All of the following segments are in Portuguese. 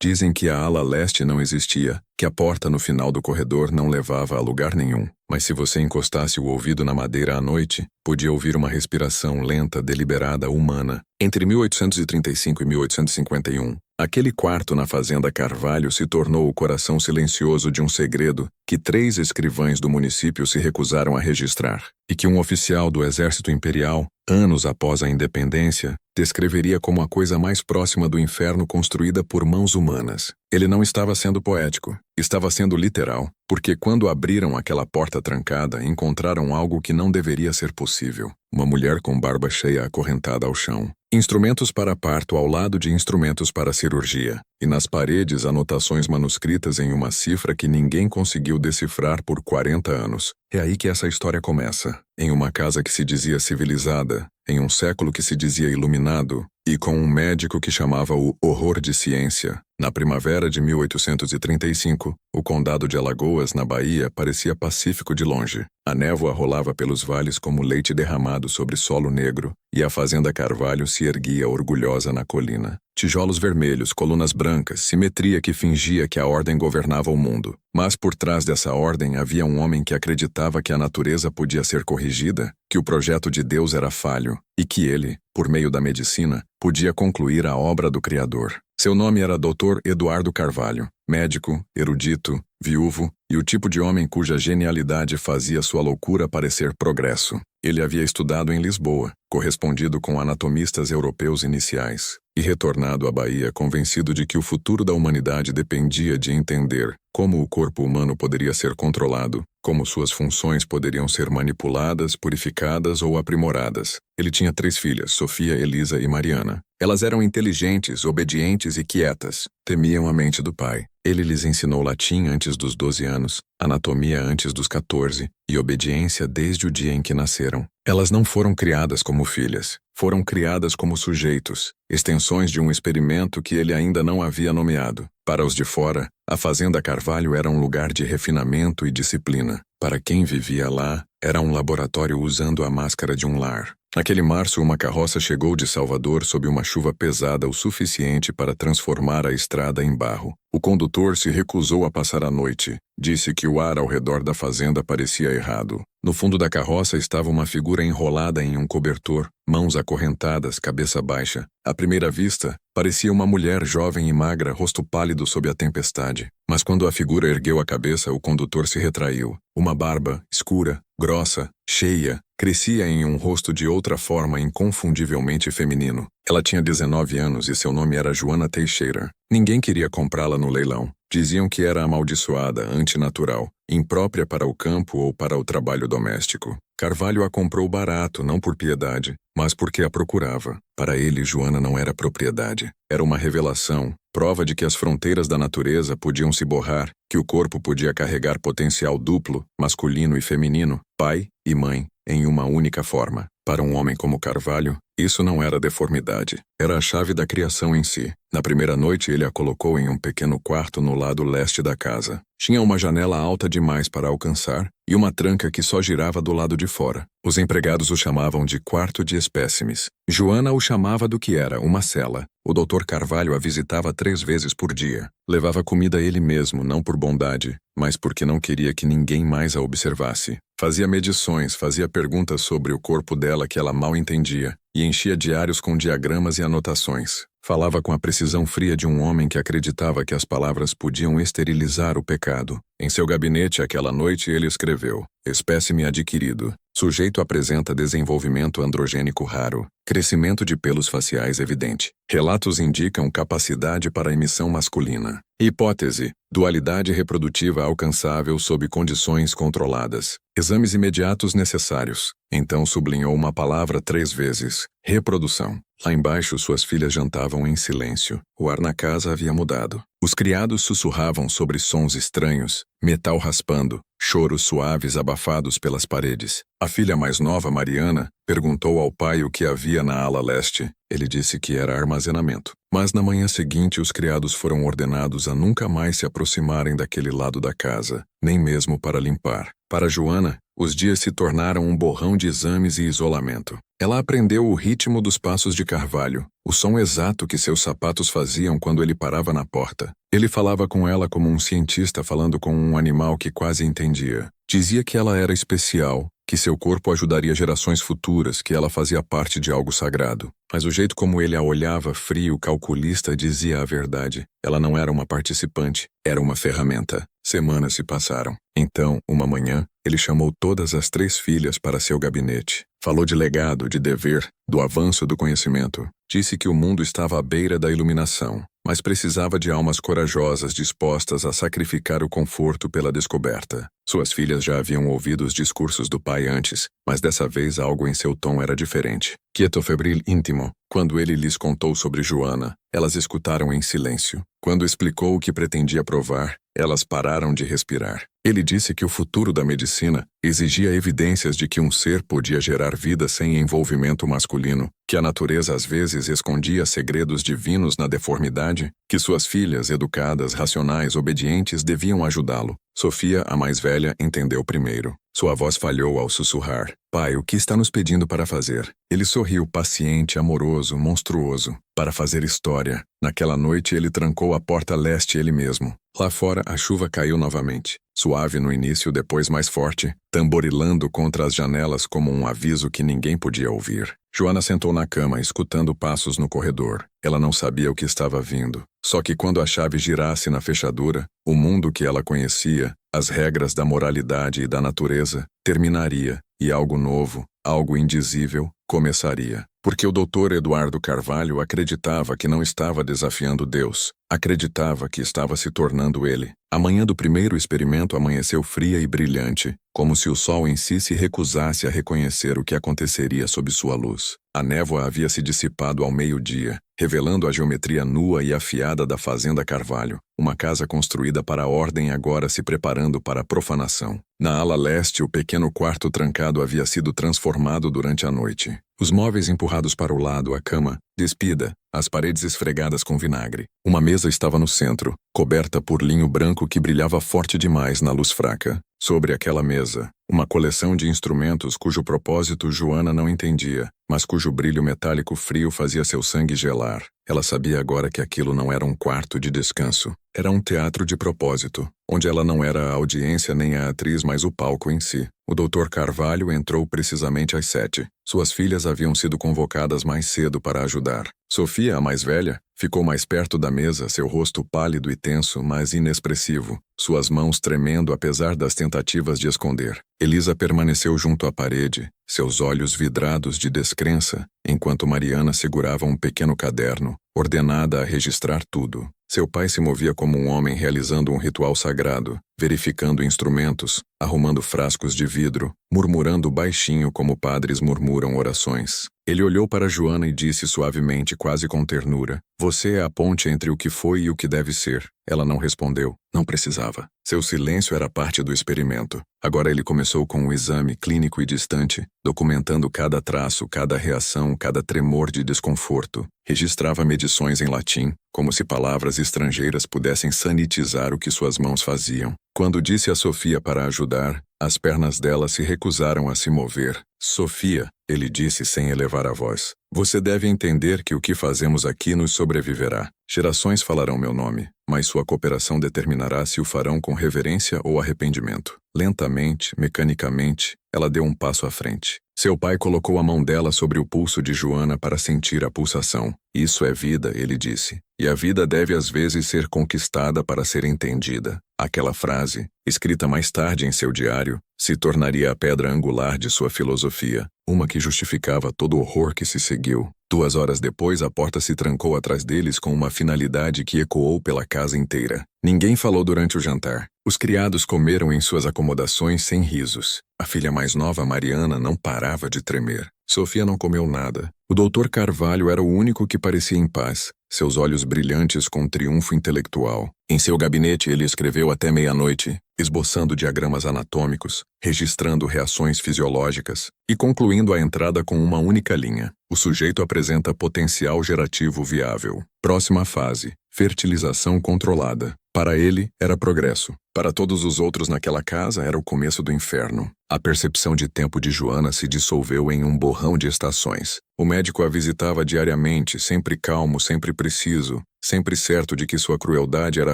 Dizem que a ala leste não existia, que a porta no final do corredor não levava a lugar nenhum. Mas se você encostasse o ouvido na madeira à noite, podia ouvir uma respiração lenta, deliberada, humana. Entre 1835 e 1851, aquele quarto na fazenda Carvalho se tornou o coração silencioso de um segredo que 3 escrivães do município se recusaram a registrar, e que um oficial do Exército Imperial, anos após a independência, descreveria como a coisa mais próxima do inferno construída por mãos humanas. Ele não estava sendo poético, estava sendo literal, porque quando abriram aquela porta trancada, encontraram algo que não deveria ser possível. Uma mulher com barba cheia acorrentada ao chão. Instrumentos para parto ao lado de instrumentos para cirurgia. E nas paredes anotações manuscritas em uma cifra que ninguém conseguiu decifrar por 40 anos. É aí que essa história começa. Em uma casa que se dizia civilizada, em um século que se dizia iluminado, e com um médico que chamava o horror de ciência. Na primavera de 1835, o condado de Alagoas, na Bahia, parecia pacífico de longe. A névoa rolava pelos vales como leite derramado sobre solo negro, e a fazenda Carvalho se erguia orgulhosa na colina. Tijolos vermelhos, colunas brancas, simetria que fingia que a ordem governava o mundo. Mas por trás dessa ordem havia um homem que acreditava que a natureza podia ser corrigida, que o projeto de Deus era falho, e que ele, por meio da medicina, podia concluir a obra do Criador. Seu nome era Dr. Eduardo Carvalho, médico, erudito, viúvo, e o tipo de homem cuja genialidade fazia sua loucura parecer progresso. Ele havia estudado em Lisboa, correspondido com anatomistas europeus iniciais, e retornado à Bahia convencido de que o futuro da humanidade dependia de entender como o corpo humano poderia ser controlado, como suas funções poderiam ser manipuladas, purificadas ou aprimoradas. Ele tinha 3 filhas, Sofia, Elisa e Mariana. Elas eram inteligentes, obedientes e quietas. Temiam a mente do pai. Ele lhes ensinou latim antes dos 12 anos, anatomia antes dos 14 e obediência desde o dia em que nasceram. Elas não foram criadas como filhas, foram criadas como sujeitos, extensões de um experimento que ele ainda não havia nomeado. Para os de fora, a fazenda Carvalho era um lugar de refinamento e disciplina. Para quem vivia lá, era um laboratório usando a máscara de um lar. Naquele março, uma carroça chegou de Salvador sob uma chuva pesada o suficiente para transformar a estrada em barro. O condutor se recusou a passar a noite. Disse que o ar ao redor da fazenda parecia errado. No fundo da carroça estava uma figura enrolada em um cobertor, mãos acorrentadas, cabeça baixa. À primeira vista, parecia uma mulher jovem e magra, rosto pálido sob a tempestade. Mas quando a figura ergueu a cabeça, o condutor se retraiu. Uma barba, escura, grossa, cheia, crescia em um rosto de outra forma inconfundivelmente feminino. Ela tinha 19 anos e seu nome era Joana Teixeira. Ninguém queria comprá-la no leilão. Diziam que era amaldiçoada, antinatural, imprópria para o campo ou para o trabalho doméstico. Carvalho a comprou barato, não por piedade, mas porque a procurava. Para ele, Joana não era propriedade. Era uma revelação, prova de que as fronteiras da natureza podiam se borrar, que o corpo podia carregar potencial duplo, masculino e feminino, pai e mãe, em uma única forma. Para um homem como Carvalho, isso não era deformidade, era a chave da criação em si. Na primeira noite ele a colocou em um pequeno quarto no lado leste da casa. Tinha uma janela alta demais para alcançar e uma tranca que só girava do lado de fora. Os empregados o chamavam de quarto de espécimes. Joana o chamava do que era, uma cela. O Dr. Carvalho a visitava 3 vezes por dia. Levava comida ele mesmo, não por bondade, mas porque não queria que ninguém mais a observasse. Fazia medições, fazia perguntas sobre o corpo dela que ela mal entendia, e enchia diários com diagramas e anotações. Falava com a precisão fria de um homem que acreditava que as palavras podiam esterilizar o pecado. Em seu gabinete, aquela noite, ele escreveu: espécime adquirido. Sujeito apresenta desenvolvimento androgênico raro. Crescimento de pelos faciais evidente. Relatos indicam capacidade para emissão masculina. Hipótese: dualidade reprodutiva alcançável sob condições controladas. Exames imediatos necessários. Então sublinhou uma palavra 3 vezes: reprodução. Lá embaixo, suas filhas jantavam em silêncio. O ar na casa havia mudado. Os criados sussurravam sobre sons estranhos, metal raspando, choros suaves abafados pelas paredes. A filha mais nova, Mariana, perguntou ao pai o que havia na ala leste. Ele disse que era armazenamento. Mas na manhã seguinte os criados foram ordenados a nunca mais se aproximarem daquele lado da casa, nem mesmo para limpar. Para Joana, os dias se tornaram um borrão de exames e isolamento. Ela aprendeu o ritmo dos passos de Carvalho, o som exato que seus sapatos faziam quando ele parava na porta. Ele falava com ela como um cientista falando com um animal que quase entendia. Dizia que ela era especial, que seu corpo ajudaria gerações futuras, que ela fazia parte de algo sagrado. Mas o jeito como ele a olhava, frio, calculista, dizia a verdade. Ela não era uma participante, era uma ferramenta. Semanas se passaram. Então, uma manhã, ele chamou todas as 3 filhas para seu gabinete. Falou de legado, de dever, do avanço do conhecimento. Disse que o mundo estava à beira da iluminação, mas precisava de almas corajosas dispostas a sacrificar o conforto pela descoberta. Suas filhas já haviam ouvido os discursos do pai antes, mas dessa vez algo em seu tom era diferente. Quieto, febril, íntimo. Quando ele lhes contou sobre Joana, elas escutaram em silêncio. Quando explicou o que pretendia provar, elas pararam de respirar. Ele disse que o futuro da medicina exigia evidências de que um ser podia gerar vida sem envolvimento masculino, que a natureza às vezes escondia segredos divinos na deformidade, que suas filhas, educadas, racionais, obedientes, deviam ajudá-lo. Sofia, a mais velha, entendeu primeiro. Sua voz falhou ao sussurrar. Pai, o que está nos pedindo para fazer? Ele sorriu, paciente, amoroso, monstruoso. Para fazer história. Naquela noite ele trancou a porta leste ele mesmo. Lá fora a chuva caiu novamente. Suave no início, depois mais forte, tamborilando contra as janelas como um aviso que ninguém podia ouvir. Joana sentou na cama, escutando passos no corredor. Ela não sabia o que estava vindo. Só que quando a chave girasse na fechadura, o mundo que ela conhecia, as regras da moralidade e da natureza, terminaria, e algo novo, algo indizível, começaria. Porque o Dr. Eduardo Carvalho acreditava que não estava desafiando Deus. Acreditava que estava se tornando ele. A manhã do primeiro experimento amanheceu fria e brilhante, como se o sol em si se recusasse a reconhecer o que aconteceria sob sua luz. A névoa havia se dissipado ao meio-dia, revelando a geometria nua e afiada da Fazenda Carvalho, uma casa construída para a ordem agora se preparando para a profanação. Na ala leste, o pequeno quarto trancado havia sido transformado durante a noite. Os móveis empurrados para o lado, a cama, despida, as paredes esfregadas com vinagre. Uma mesa estava no centro, coberta por linho branco que brilhava forte demais na luz fraca. Sobre aquela mesa, uma coleção de instrumentos cujo propósito Joana não entendia, mas cujo brilho metálico frio fazia seu sangue gelar. Ela sabia agora que aquilo não era um quarto de descanso. Era um teatro de propósito, onde ela não era a audiência nem a atriz, mas o palco em si. O Dr. Carvalho entrou precisamente às 7. Suas filhas haviam sido convocadas mais cedo para ajudar. Sofia, a mais velha, ficou mais perto da mesa, seu rosto pálido e tenso, mas inexpressivo, suas mãos tremendo apesar das tentativas de esconder. Elisa permaneceu junto à parede, seus olhos vidrados de descrença, enquanto Mariana segurava um pequeno caderno, ordenada a registrar tudo. Seu pai se movia como um homem realizando um ritual sagrado, verificando instrumentos, arrumando frascos de vidro, murmurando baixinho como padres murmuram orações. Ele olhou para Joana e disse suavemente, quase com ternura: "Você é a ponte entre o que foi e o que deve ser." Ela não respondeu. Não precisava. Seu silêncio era parte do experimento. Agora ele começou com um exame clínico e distante, documentando cada traço, cada reação, cada tremor de desconforto. Registrava medições em latim, como se palavras estrangeiras pudessem sanitizar o que suas mãos faziam. Quando disse a Sofia para ajudar, as pernas dela se recusaram a se mover. "Sofia", ele disse sem elevar a voz, "você deve entender que o que fazemos aqui nos sobreviverá. Gerações falarão meu nome, mas sua cooperação determinará se o farão com reverência ou arrependimento." Lentamente, mecanicamente, ela deu um passo à frente. Seu pai colocou a mão dela sobre o pulso de Joana para sentir a pulsação. "Isso é vida", ele disse. "E a vida deve às vezes ser conquistada para ser entendida." Aquela frase, escrita mais tarde em seu diário, se tornaria a pedra angular de sua filosofia, uma que justificava todo o horror que se seguiu. 2 horas depois, a porta se trancou atrás deles com uma finalidade que ecoou pela casa inteira. Ninguém falou durante o jantar. Os criados comeram em suas acomodações sem risos. A filha mais nova, Mariana, não parava de tremer. Sofia não comeu nada. O doutor Carvalho era o único que parecia em paz, seus olhos brilhantes com um triunfo intelectual. Em seu gabinete ele escreveu até meia-noite, esboçando diagramas anatômicos, registrando reações fisiológicas e concluindo a entrada com uma única linha. O sujeito apresenta potencial gerativo viável. Próxima fase: fertilização controlada. Para ele, era progresso. Para todos os outros naquela casa, era o começo do inferno. A percepção de tempo de Joana se dissolveu em um borrão de estações. O médico a visitava diariamente, sempre calmo, sempre preciso, sempre certo de que sua crueldade era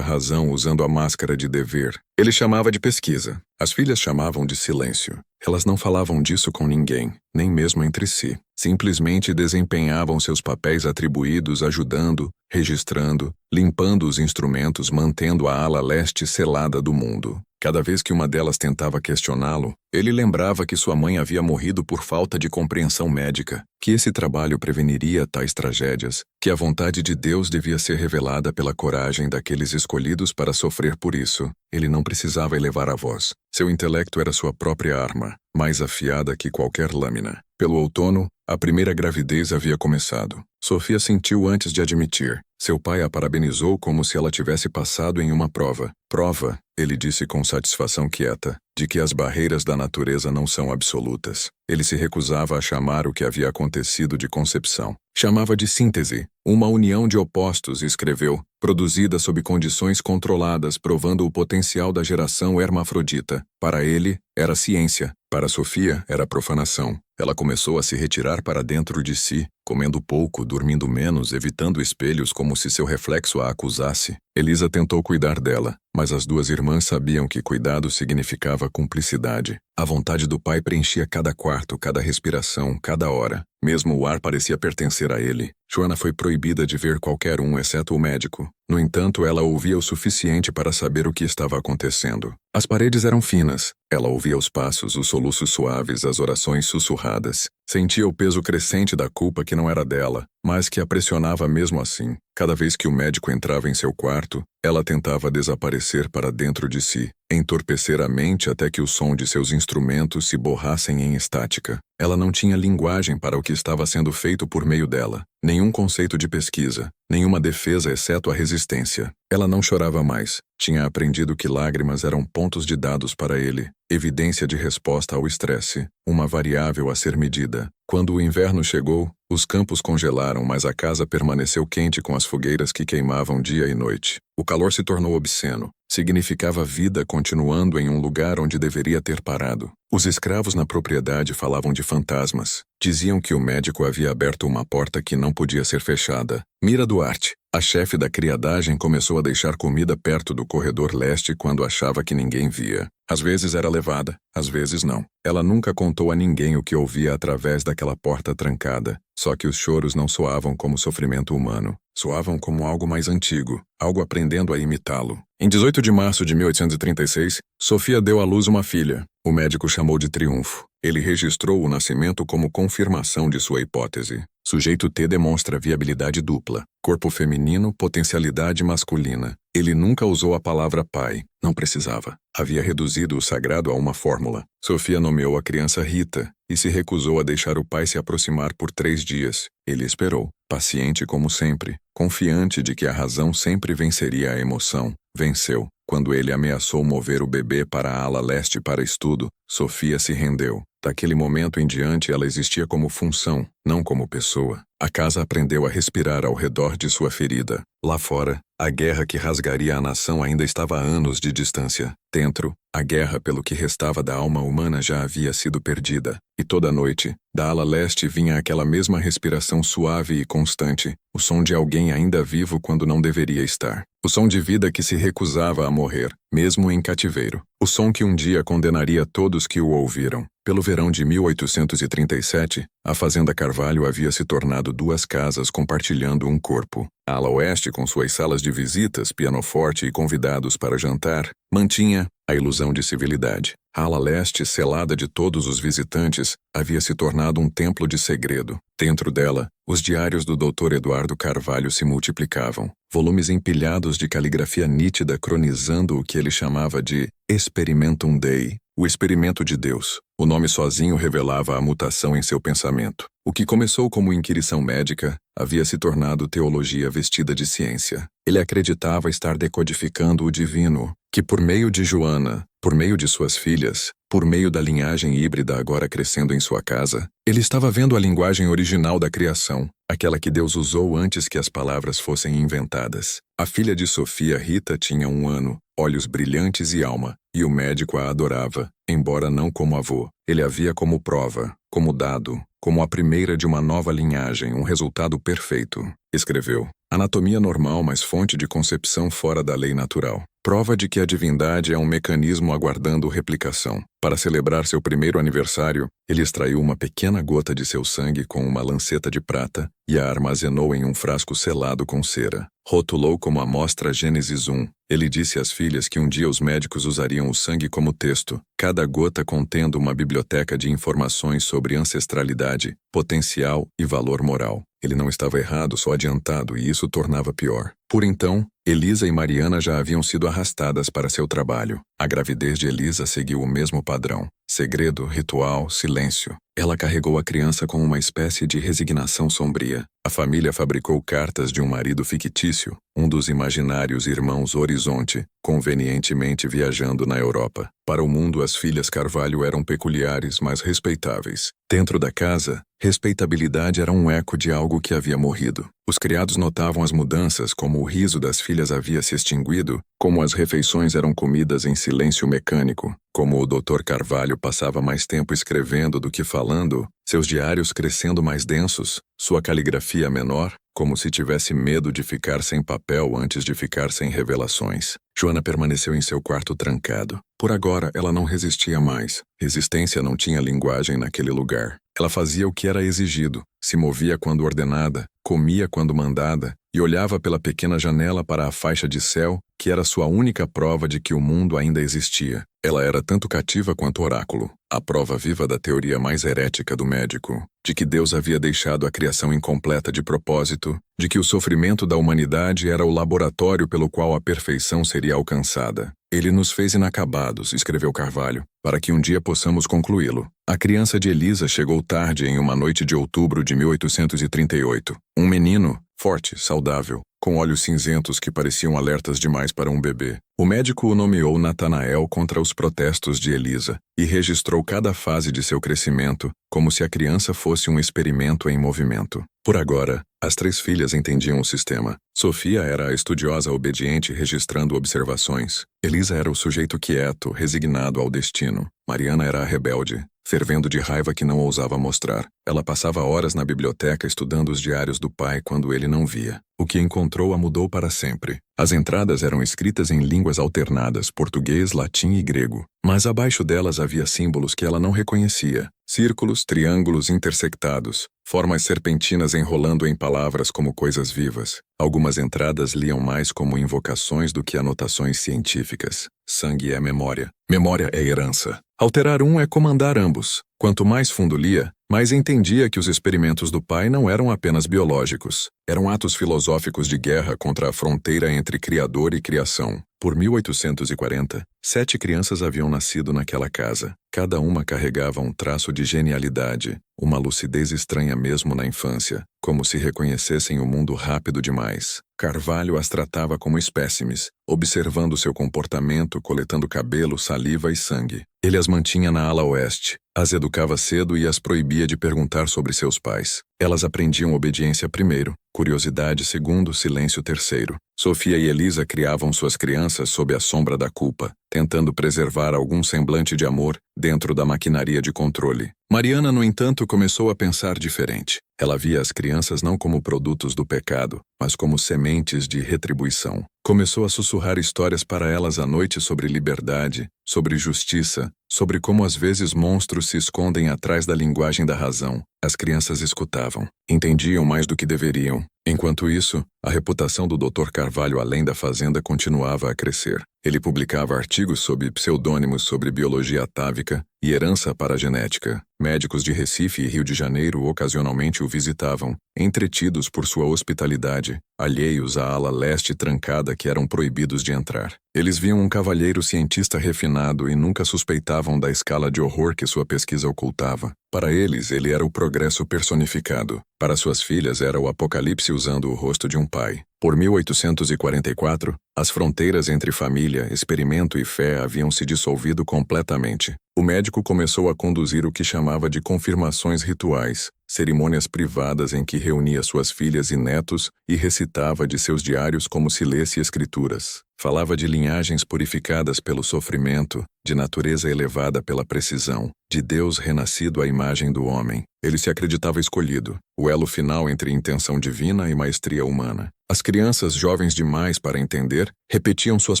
razão usando a máscara de dever. Ele chamava de pesquisa. As filhas chamavam de silêncio. Elas não falavam disso com ninguém, nem mesmo entre si. Simplesmente desempenhavam seus papéis atribuídos, ajudando, registrando, limpando os instrumentos, mantendo a ala leste selada do mundo. Cada vez que uma delas tentava questioná-lo, ele lembrava que sua mãe havia morrido por falta de compreensão médica, que esse trabalho preveniria tais tragédias, que a vontade de Deus devia ser revelada pela coragem daqueles escolhidos para sofrer por isso. Ele não precisava elevar a voz. Seu intelecto era sua própria arma, mais afiada que qualquer lâmina. Pelo outono, a primeira gravidez havia começado. Sofia sentiu antes de admitir. Seu pai a parabenizou como se ela tivesse passado em uma prova. Prova, ele disse com satisfação quieta, de que as barreiras da natureza não são absolutas. Ele se recusava a chamar o que havia acontecido de concepção. Chamava de síntese, uma união de opostos, escreveu, produzida sob condições controladas, provando o potencial da geração hermafrodita. Para ele, era ciência. Para Sofia, era profanação. Ela começou a se retirar para dentro de si, comendo pouco, dormindo menos, evitando espelhos como se seu reflexo a acusasse. Elisa tentou cuidar dela, mas as duas irmãs sabiam que cuidado significava cumplicidade. A vontade do pai preenchia cada quarto, cada respiração, cada hora. Mesmo o ar parecia pertencer a ele. Joana foi proibida de ver qualquer um, exceto o médico. No entanto, ela ouvia o suficiente para saber o que estava acontecendo. As paredes eram finas. Ela ouvia os passos, os soluços suaves, as orações sussurradas. Sentia o peso crescente da culpa que não era dela, mas que a pressionava mesmo assim. Cada vez que o médico entrava em seu quarto, ela tentava desaparecer para dentro de si, entorpecer a mente até que o som de seus instrumentos se borrassem em estática. Ela não tinha linguagem para o que estava sendo feito por meio dela, nenhum conceito de pesquisa, nenhuma defesa exceto a resistência. Ela não chorava mais. Tinha aprendido que lágrimas eram pontos de dados para ele, evidência de resposta ao estresse, uma variável a ser medida. Quando o inverno chegou, os campos congelaram, mas a casa permaneceu quente com as fogueiras que queimavam dia e noite. O calor se tornou obsceno. Significava vida continuando em um lugar onde deveria ter parado. Os escravos na propriedade falavam de fantasmas. Diziam que o médico havia aberto uma porta que não podia ser fechada. Mira Duarte, a chefe da criadagem, começou a deixar comida perto do corredor leste quando achava que ninguém via. Às vezes era levada, às vezes não. Ela nunca contou a ninguém o que ouvia através daquela porta trancada. Só que os choros não soavam como sofrimento humano. Soavam como algo mais antigo, algo aprendendo a imitá-lo. Em 18 de março de 1836, Sofia deu à luz uma filha. O médico chamou de triunfo. Ele registrou o nascimento como confirmação de sua hipótese. Sujeito T demonstra viabilidade dupla. Corpo feminino, potencialidade masculina. Ele nunca usou a palavra pai. Não precisava. Havia reduzido o sagrado a uma fórmula. Sofia nomeou a criança Rita e se recusou a deixar o pai se aproximar por 3 dias. Ele esperou, paciente como sempre, confiante de que a razão sempre venceria a emoção. Venceu. Quando ele ameaçou mover o bebê para a ala leste para estudo, Sofia se rendeu. Daquele momento em diante ela existia como função, não como pessoa. A casa aprendeu a respirar ao redor de sua ferida. Lá fora, a guerra que rasgaria a nação ainda estava a anos de distância. Dentro, a guerra pelo que restava da alma humana já havia sido perdida. E toda noite, da ala leste vinha aquela mesma respiração suave e constante, o som de alguém ainda vivo quando não deveria estar. O som de vida que se recusava a morrer, mesmo em cativeiro. O som que um dia condenaria todos que o ouviram. Pelo verão de 1837, a Fazenda Carvalho havia se tornado 2 casas compartilhando um corpo. A ala oeste, com suas salas de visitas, pianoforte e convidados para jantar, mantinha a ilusão de civilidade. A ala leste, selada de todos os visitantes, havia se tornado um templo de segredo. Dentro dela, os diários do Dr. Eduardo Carvalho se multiplicavam, volumes empilhados de caligrafia nítida cronizando o que ele chamava de Experimentum Dei, o experimento de Deus. O nome sozinho revelava a mutação em seu pensamento. O que começou como inquirição médica havia se tornado teologia vestida de ciência. Ele acreditava estar decodificando o divino, que por meio de Joana, por meio de suas filhas, por meio da linhagem híbrida agora crescendo em sua casa, ele estava vendo a linguagem original da criação, aquela que Deus usou antes que as palavras fossem inventadas. A filha de Sofia, Rita, tinha 1 ano, olhos brilhantes e alma, e o médico a adorava, embora não como avô. Ele a via como prova, como dado, como a primeira de uma nova linhagem, um resultado perfeito. Escreveu: anatomia normal, mas fonte de concepção fora da lei natural. Prova de que a divindade é um mecanismo aguardando replicação. Para celebrar seu primeiro aniversário, ele extraiu uma pequena gota de seu sangue com uma lanceta de prata e a armazenou em um frasco selado com cera. Rotulou como amostra Gênesis 1. Ele disse às filhas que um dia os médicos usariam o sangue como texto, cada gota contendo uma biblioteca de informações sobre ancestralidade, potencial e valor moral. Ele não estava errado, só adiantado, e isso tornava pior. Por então, Elisa e Mariana já haviam sido arrastadas para seu trabalho. A gravidez de Elisa seguiu o mesmo padrão. Segredo, ritual, silêncio. Ela carregou a criança com uma espécie de resignação sombria. A família fabricou cartas de um marido fictício, um dos imaginários irmãos Horizonte, convenientemente viajando na Europa. Para o mundo, as filhas Carvalho eram peculiares, mas respeitáveis. Dentro da casa, respeitabilidade era um eco de algo que havia morrido. Os criados notavam as mudanças, como o riso das filhas havia se extinguido, como as refeições eram comidas em silêncio mecânico, como o Dr. Carvalho passava mais tempo escrevendo do que falando, seus diários crescendo mais densos, sua caligrafia menor, como se tivesse medo de ficar sem papel antes de ficar sem revelações. Joana permaneceu em seu quarto trancado. Por agora, ela não resistia mais. Resistência não tinha linguagem naquele lugar. Ela fazia o que era exigido, se movia quando ordenada, comia quando mandada, e olhava pela pequena janela para a faixa de céu, que era sua única prova de que o mundo ainda existia. Ela era tanto cativa quanto oráculo, a prova viva da teoria mais herética do médico, de que Deus havia deixado a criação incompleta de propósito, de que o sofrimento da humanidade era o laboratório pelo qual a perfeição seria alcançada. Ele nos fez inacabados, escreveu Carvalho, para que um dia possamos concluí-lo. A criança de Elisa chegou tarde em uma noite de outubro de 1838. Um menino, forte, saudável, com olhos cinzentos que pareciam alertas demais para um bebê. O médico o nomeou Natanael contra os protestos de Elisa e registrou cada fase de seu crescimento, como se a criança fosse um experimento em movimento. Por agora, as 3 filhas entendiam o sistema. Sofia era a estudiosa obediente registrando observações. Elisa era o sujeito quieto, resignado ao destino. Mariana era a rebelde, fervendo de raiva que não ousava mostrar. Ela passava horas na biblioteca estudando os diários do pai quando ele não via. O que encontrou a mudou para sempre. As entradas eram escritas em línguas alternadas, português, latim e grego. Mas abaixo delas havia símbolos que ela não reconhecia. Círculos, triângulos intersectados, formas serpentinas enrolando em palavras como coisas vivas. Algumas entradas liam mais como invocações do que anotações científicas. Sangue é memória. Memória é herança. Alterar um é comandar ambos. Quanto mais fundo lia, mais entendia que os experimentos do pai não eram apenas biológicos. Eram atos filosóficos de guerra contra a fronteira entre criador e criação. Por 1840, 7 crianças haviam nascido naquela casa. Cada uma carregava um traço de genialidade, uma lucidez estranha mesmo na infância, como se reconhecessem o mundo rápido demais. Carvalho as tratava como espécimes, observando seu comportamento, coletando cabelo, saliva e sangue. Ele as mantinha na ala oeste, as educava cedo e as proibia de perguntar sobre seus pais. Elas aprendiam obediência primeiro, curiosidade segundo, silêncio terceiro. Sofia e Elisa criavam suas crianças sob a sombra da culpa, tentando preservar algum semblante de amor dentro da maquinaria de controle. Mariana, no entanto, começou a pensar diferente. Ela via as crianças não como produtos do pecado, mas como sementes de retribuição. Começou a sussurrar histórias para elas à noite sobre liberdade, sobre justiça, sobre como às vezes monstros se escondem atrás da linguagem da razão. As crianças escutavam. Entendiam mais do que deveriam, Enquanto isso, a reputação do Dr. Carvalho além da fazenda continuava a crescer. Ele publicava artigos sob pseudônimos sobre biologia atávica e herança paragenética. Médicos de Recife e Rio de Janeiro ocasionalmente o visitavam, entretidos por sua hospitalidade, alheios à ala leste trancada que eram proibidos de entrar. Eles viam um cavalheiro cientista refinado e nunca suspeitavam da escala de horror que sua pesquisa ocultava. Para eles, ele era o progresso personificado. Para suas filhas, era o apocalipse usando o rosto de um pai. Por 1844, as fronteiras entre família, experimento e fé haviam se dissolvido completamente. O médico começou a conduzir o que chamava de confirmações rituais, cerimônias privadas em que reunia suas filhas e netos e recitava de seus diários como se lesse escrituras. Falava de linhagens purificadas pelo sofrimento, de natureza elevada pela precisão, de Deus renascido à imagem do homem. Ele se acreditava escolhido, o elo final entre intenção divina e maestria humana. As crianças, jovens demais para entender, repetiam suas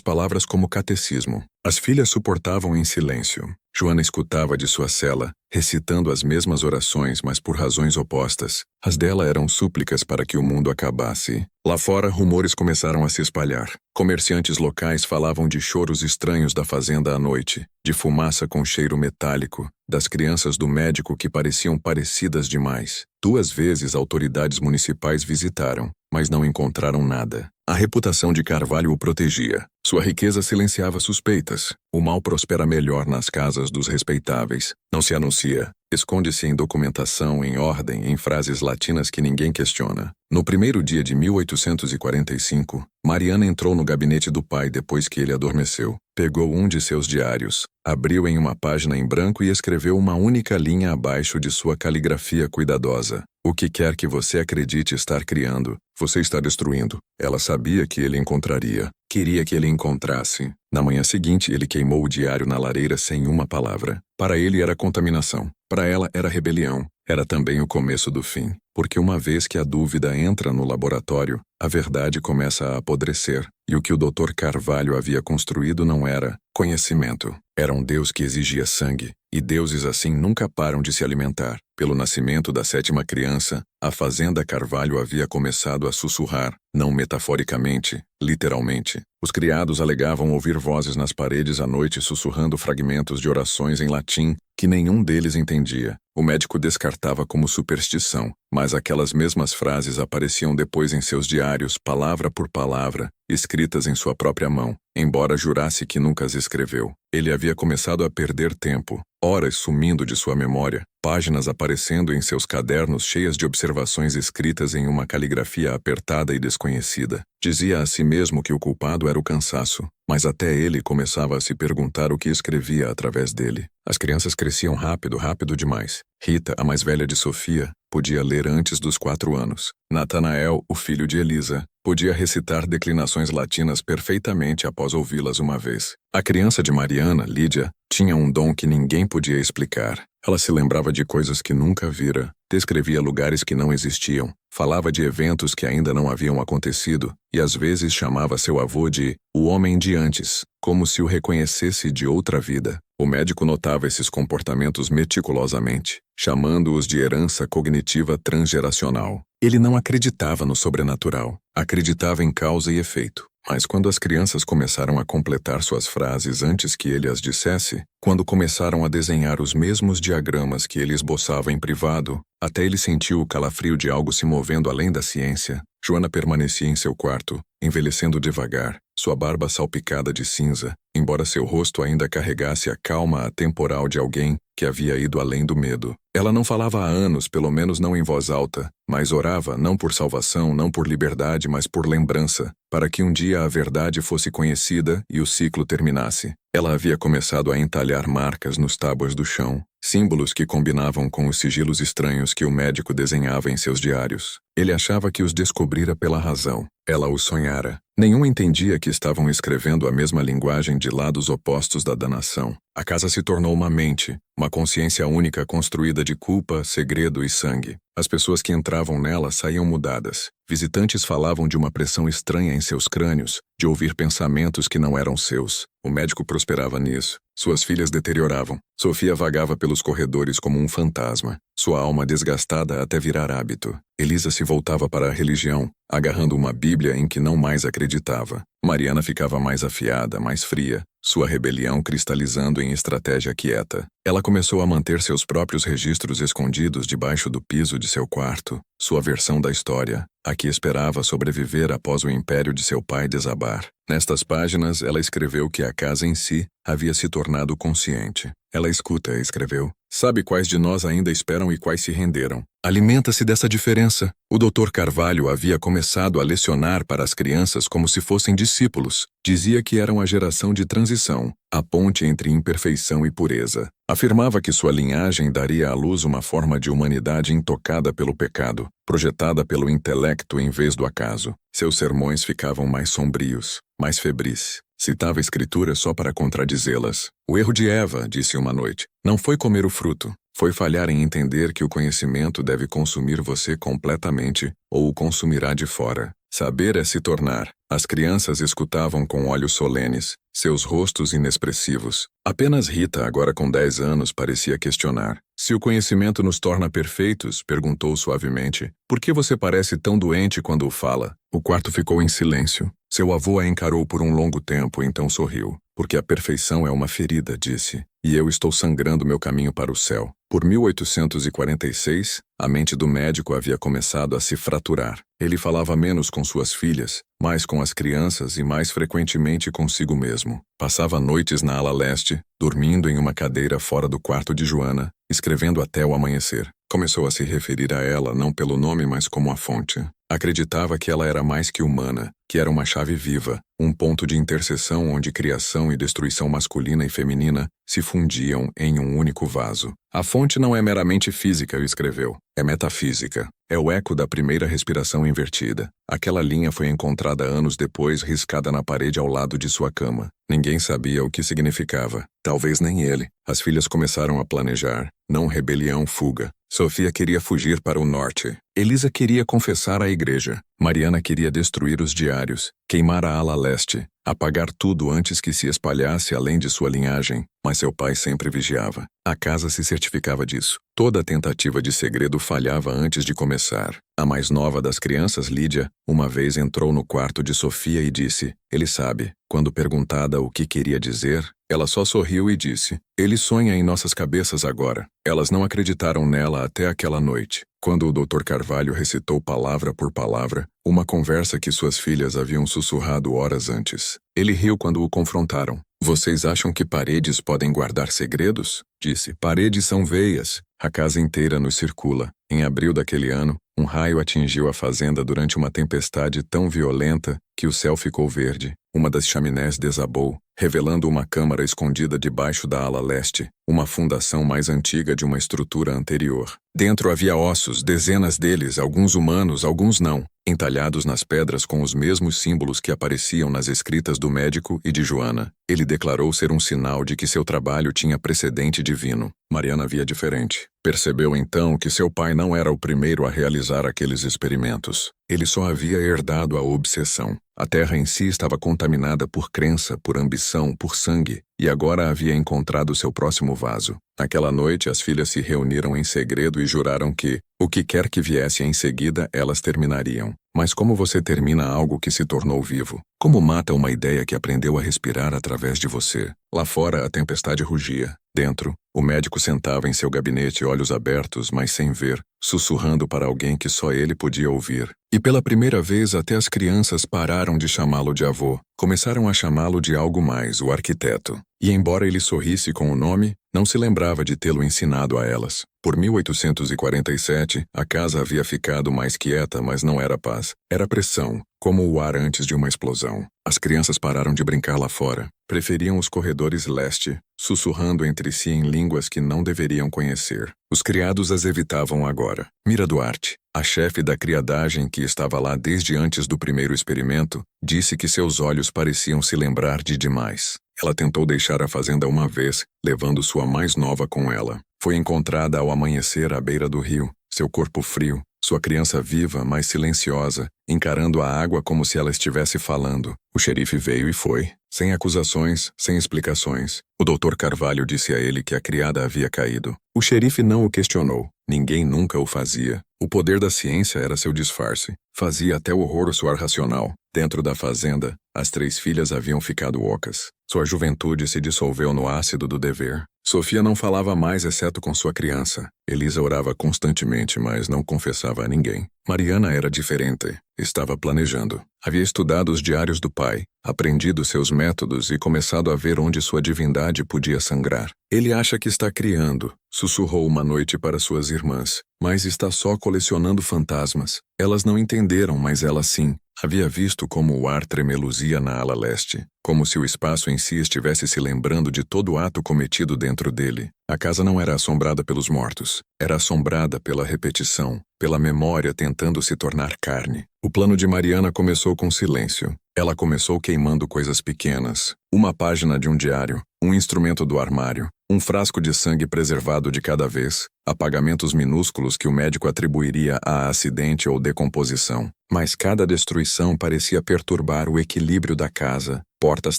palavras como catecismo. As filhas suportavam em silêncio. Joana escutava de sua cela, recitando as mesmas orações, mas por razões opostas. As dela eram súplicas para que o mundo acabasse. Lá fora, rumores começaram a se espalhar. Comerciantes locais falavam de choros estranhos da fazenda à noite, de fumaça com cheiro metálico, das crianças do médico que pareciam parecidas demais. 2 vezes autoridades municipais visitaram, mas não encontraram nada. A reputação de Carvalho o protegia. Sua riqueza silenciava suspeitas. O mal prospera melhor nas casas dos respeitáveis. Não se anuncia. Esconde-se em documentação, em ordem, em frases latinas que ninguém questiona. No primeiro dia de 1845, Mariana entrou no gabinete do pai depois que ele adormeceu. Pegou um de seus diários, abriu em uma página em branco e escreveu uma única linha abaixo de sua caligrafia cuidadosa. O que quer que você acredite estar criando, você está destruindo. Ela sabia que ele encontraria. Queria que ele encontrasse. Na manhã seguinte, ele queimou o diário na lareira sem uma palavra. Para ele era contaminação. Para ela era rebelião. Era também o começo do fim. Porque uma vez que a dúvida entra no laboratório, a verdade começa a apodrecer. E o que o Dr. Carvalho havia construído não era conhecimento. Era um Deus que exigia sangue. E deuses assim nunca param de se alimentar. Pelo nascimento da 7ª criança, a fazenda Carvalho havia começado a sussurrar, não metaforicamente, literalmente. Os criados alegavam ouvir vozes nas paredes à noite sussurrando fragmentos de orações em latim que nenhum deles entendia. O médico descartava como superstição, mas aquelas mesmas frases apareciam depois em seus diários, palavra por palavra, escritas em sua própria mão, embora jurasse que nunca as escreveu. Ele havia começado a perder tempo, horas sumindo de sua memória, páginas aparecendo em seus cadernos cheias de observações escritas em uma caligrafia apertada e desconhecida. Dizia a si mesmo que o culpado era o cansaço, mas até ele começava a se perguntar o que escrevia através dele. As crianças cresciam rápido demais. Rita, a mais velha de Sofia, podia ler antes dos 4 anos. Natanael, o filho de Elisa, podia recitar declinações latinas perfeitamente após ouvi-las uma vez. A criança de Mariana, Lídia, tinha um dom que ninguém podia explicar. Ela se lembrava de coisas que nunca vira, descrevia lugares que não existiam, falava de eventos que ainda não haviam acontecido e às vezes chamava seu avô de o homem de antes, como se o reconhecesse de outra vida. O médico notava esses comportamentos meticulosamente, chamando-os de herança cognitiva transgeracional. Ele não acreditava no sobrenatural, acreditava em causa e efeito. Mas quando as crianças começaram a completar suas frases antes que ele as dissesse, quando começaram a desenhar os mesmos diagramas que ele esboçava em privado, até ele sentiu o calafrio de algo se movendo além da ciência, Joana permanecia em seu quarto, envelhecendo devagar, sua barba salpicada de cinza, embora seu rosto ainda carregasse a calma atemporal de alguém que havia ido além do medo. Ela não falava há anos, pelo menos não em voz alta, mas orava não por salvação, não por liberdade, mas por lembrança, para que um dia a verdade fosse conhecida e o ciclo terminasse. Ela havia começado a entalhar marcas nos tábuas do chão, símbolos que combinavam com os sigilos estranhos que o médico desenhava em seus diários. Ele achava que os descobrira pela razão. Ela os sonhara. Nenhum entendia que estavam escrevendo a mesma linguagem de lados opostos da danação. A casa se tornou uma mente, uma consciência única construída de culpa, segredo e sangue. As pessoas que entravam nela saíam mudadas. Visitantes falavam de uma pressão estranha em seus crânios, de ouvir pensamentos que não eram seus. O médico prosperava nisso. Suas filhas deterioravam. Sofia vagava pelos corredores como um fantasma, sua alma desgastada até virar hábito. Elisa se voltava para a religião, agarrando uma Bíblia em que não mais acreditava. Mariana ficava mais afiada, mais fria, sua rebelião cristalizando em estratégia quieta. Ela começou a manter seus próprios registros escondidos debaixo do piso de seu quarto, sua versão da história, a que esperava sobreviver após o império de seu pai desabar. Nestas páginas, ela escreveu que a casa em si havia se tornado consciente. Ela escuta, escreveu. Sabe quais de nós ainda esperam e quais se renderam. Alimenta-se dessa diferença. O Dr. Carvalho havia começado a lecionar para as crianças como se fossem discípulos. Dizia que eram a geração de transição, a ponte entre imperfeição e pureza. Afirmava que sua linhagem daria à luz uma forma de humanidade intocada pelo pecado, projetada pelo intelecto em vez do acaso. Seus sermões ficavam mais sombrios, mais febris. Citava a escritura só para contradizê-las. O erro de Eva, disse uma noite, não foi comer o fruto, foi falhar em entender que o conhecimento deve consumir você completamente ou o consumirá de fora. Saber é se tornar. As crianças escutavam com olhos solenes, seus rostos inexpressivos. Apenas Rita, agora com 10 anos, parecia questionar. Se o conhecimento nos torna perfeitos, perguntou suavemente, por que você parece tão doente quando o fala? O quarto ficou em silêncio. Seu avô a encarou por um longo tempo, então sorriu. Porque a perfeição é uma ferida, disse, e eu estou sangrando meu caminho para o céu. Por 1846, a mente do médico havia começado a se fraturar. Ele falava menos com suas filhas, mais com as crianças e mais frequentemente consigo mesmo. Passava noites na ala leste, dormindo em uma cadeira fora do quarto de Joana, escrevendo até o amanhecer. Começou a se referir a ela não pelo nome, mas como a fonte. Acreditava que ela era mais que humana, que era uma chave viva, um ponto de interseção onde criação e destruição masculina e feminina se fundiam em um único vaso. A fonte não é meramente física, escreveu, é metafísica. É o eco da primeira respiração invertida. Aquela linha foi encontrada anos depois, riscada na parede ao lado de sua cama. Ninguém sabia o que significava. Talvez nem ele. As filhas começaram a planejar. Não rebelião, fuga. Sofia queria fugir para o norte. Elisa queria confessar à igreja. Mariana queria destruir os diários, queimar a ala leste, apagar tudo antes que se espalhasse além de sua linhagem, mas seu pai sempre vigiava. A casa se certificava disso. Toda tentativa de segredo falhava antes de começar. A mais nova das crianças, Lídia, uma vez entrou no quarto de Sofia e disse, ele sabe. Quando perguntada o que queria dizer, ela só sorriu e disse, ele sonha em nossas cabeças agora. Elas não acreditaram nela até aquela noite, quando o Dr. Carvalho recitou palavra por palavra, uma conversa que suas filhas haviam sussurrado horas antes. Ele riu quando o confrontaram. Vocês acham que paredes podem guardar segredos? Disse, paredes são veias. A casa inteira nos circula. Em abril daquele ano, um raio atingiu a fazenda durante uma tempestade tão violenta que o céu ficou verde. Uma das chaminés desabou, revelando uma câmara escondida debaixo da ala leste, uma fundação mais antiga de uma estrutura anterior. Dentro havia ossos, dezenas deles, alguns humanos, alguns não, entalhados nas pedras com os mesmos símbolos que apareciam nas escritas do médico e de Joana. Ele declarou ser um sinal de que seu trabalho tinha precedente divino. Mariana via diferente. Percebeu então que seu pai não era o primeiro a realizar aqueles experimentos. Ele só havia herdado a obsessão. A terra em si estava contaminada por crença, por ambição, por sangue, e agora havia encontrado seu próximo vaso. Naquela noite, as filhas se reuniram em segredo e juraram que, o que quer que viesse em seguida, elas terminariam. Mas como você termina algo que se tornou vivo? Como mata uma ideia que aprendeu a respirar através de você? Lá fora, a tempestade rugia. Dentro, o médico sentava em seu gabinete, olhos abertos, mas sem ver, sussurrando para alguém que só ele podia ouvir. E pela primeira vez até as crianças pararam de chamá-lo de avô. Começaram a chamá-lo de algo mais, o arquiteto. E embora ele sorrisse com o nome, não se lembrava de tê-lo ensinado a elas. Por 1847, a casa havia ficado mais quieta, mas não era paz. Era pressão, como o ar antes de uma explosão. As crianças pararam de brincar lá fora. Preferiam os corredores leste, sussurrando entre si em línguas que não deveriam conhecer. Os criados as evitavam agora. Mira Duarte, a chefe da criadagem que estava lá desde antes do primeiro experimento, disse que seus olhos pareciam se lembrar de demais. Ela tentou deixar a fazenda uma vez, levando sua mais nova com ela. Foi encontrada ao amanhecer à beira do rio, seu corpo frio, sua criança viva, mas silenciosa, encarando a água como se ela estivesse falando. O xerife veio e foi, sem acusações, sem explicações. O Dr. Carvalho disse a ele que a criada havia caído. O xerife não o questionou. Ninguém nunca o fazia. O poder da ciência era seu disfarce. Fazia até o horror soar racional. Dentro da fazenda, as 3 filhas haviam ficado ocas. Sua juventude se dissolveu no ácido do dever. Sofia não falava mais exceto com sua criança. Elisa orava constantemente, mas não confessava a ninguém. Mariana era diferente. Estava planejando. Havia estudado os diários do pai, aprendido seus métodos e começado a ver onde sua divindade podia sangrar. Ele acha que está criando, sussurrou uma noite para suas irmãs, mas está só colecionando fantasmas. Elas não entenderam, mas ela sim. Havia visto como o ar tremeluzia na ala leste, como se o espaço em si estivesse se lembrando de todo o ato cometido dentro dele. A casa não era assombrada pelos mortos, era assombrada pela repetição, pela memória tentando se tornar carne. O plano de Mariana começou com silêncio. Ela começou queimando coisas pequenas, uma página de um diário, um instrumento do armário, um frasco de sangue preservado de cada vez, apagamentos minúsculos que o médico atribuiria a acidente ou decomposição. Mas cada destruição parecia perturbar o equilíbrio da casa. Portas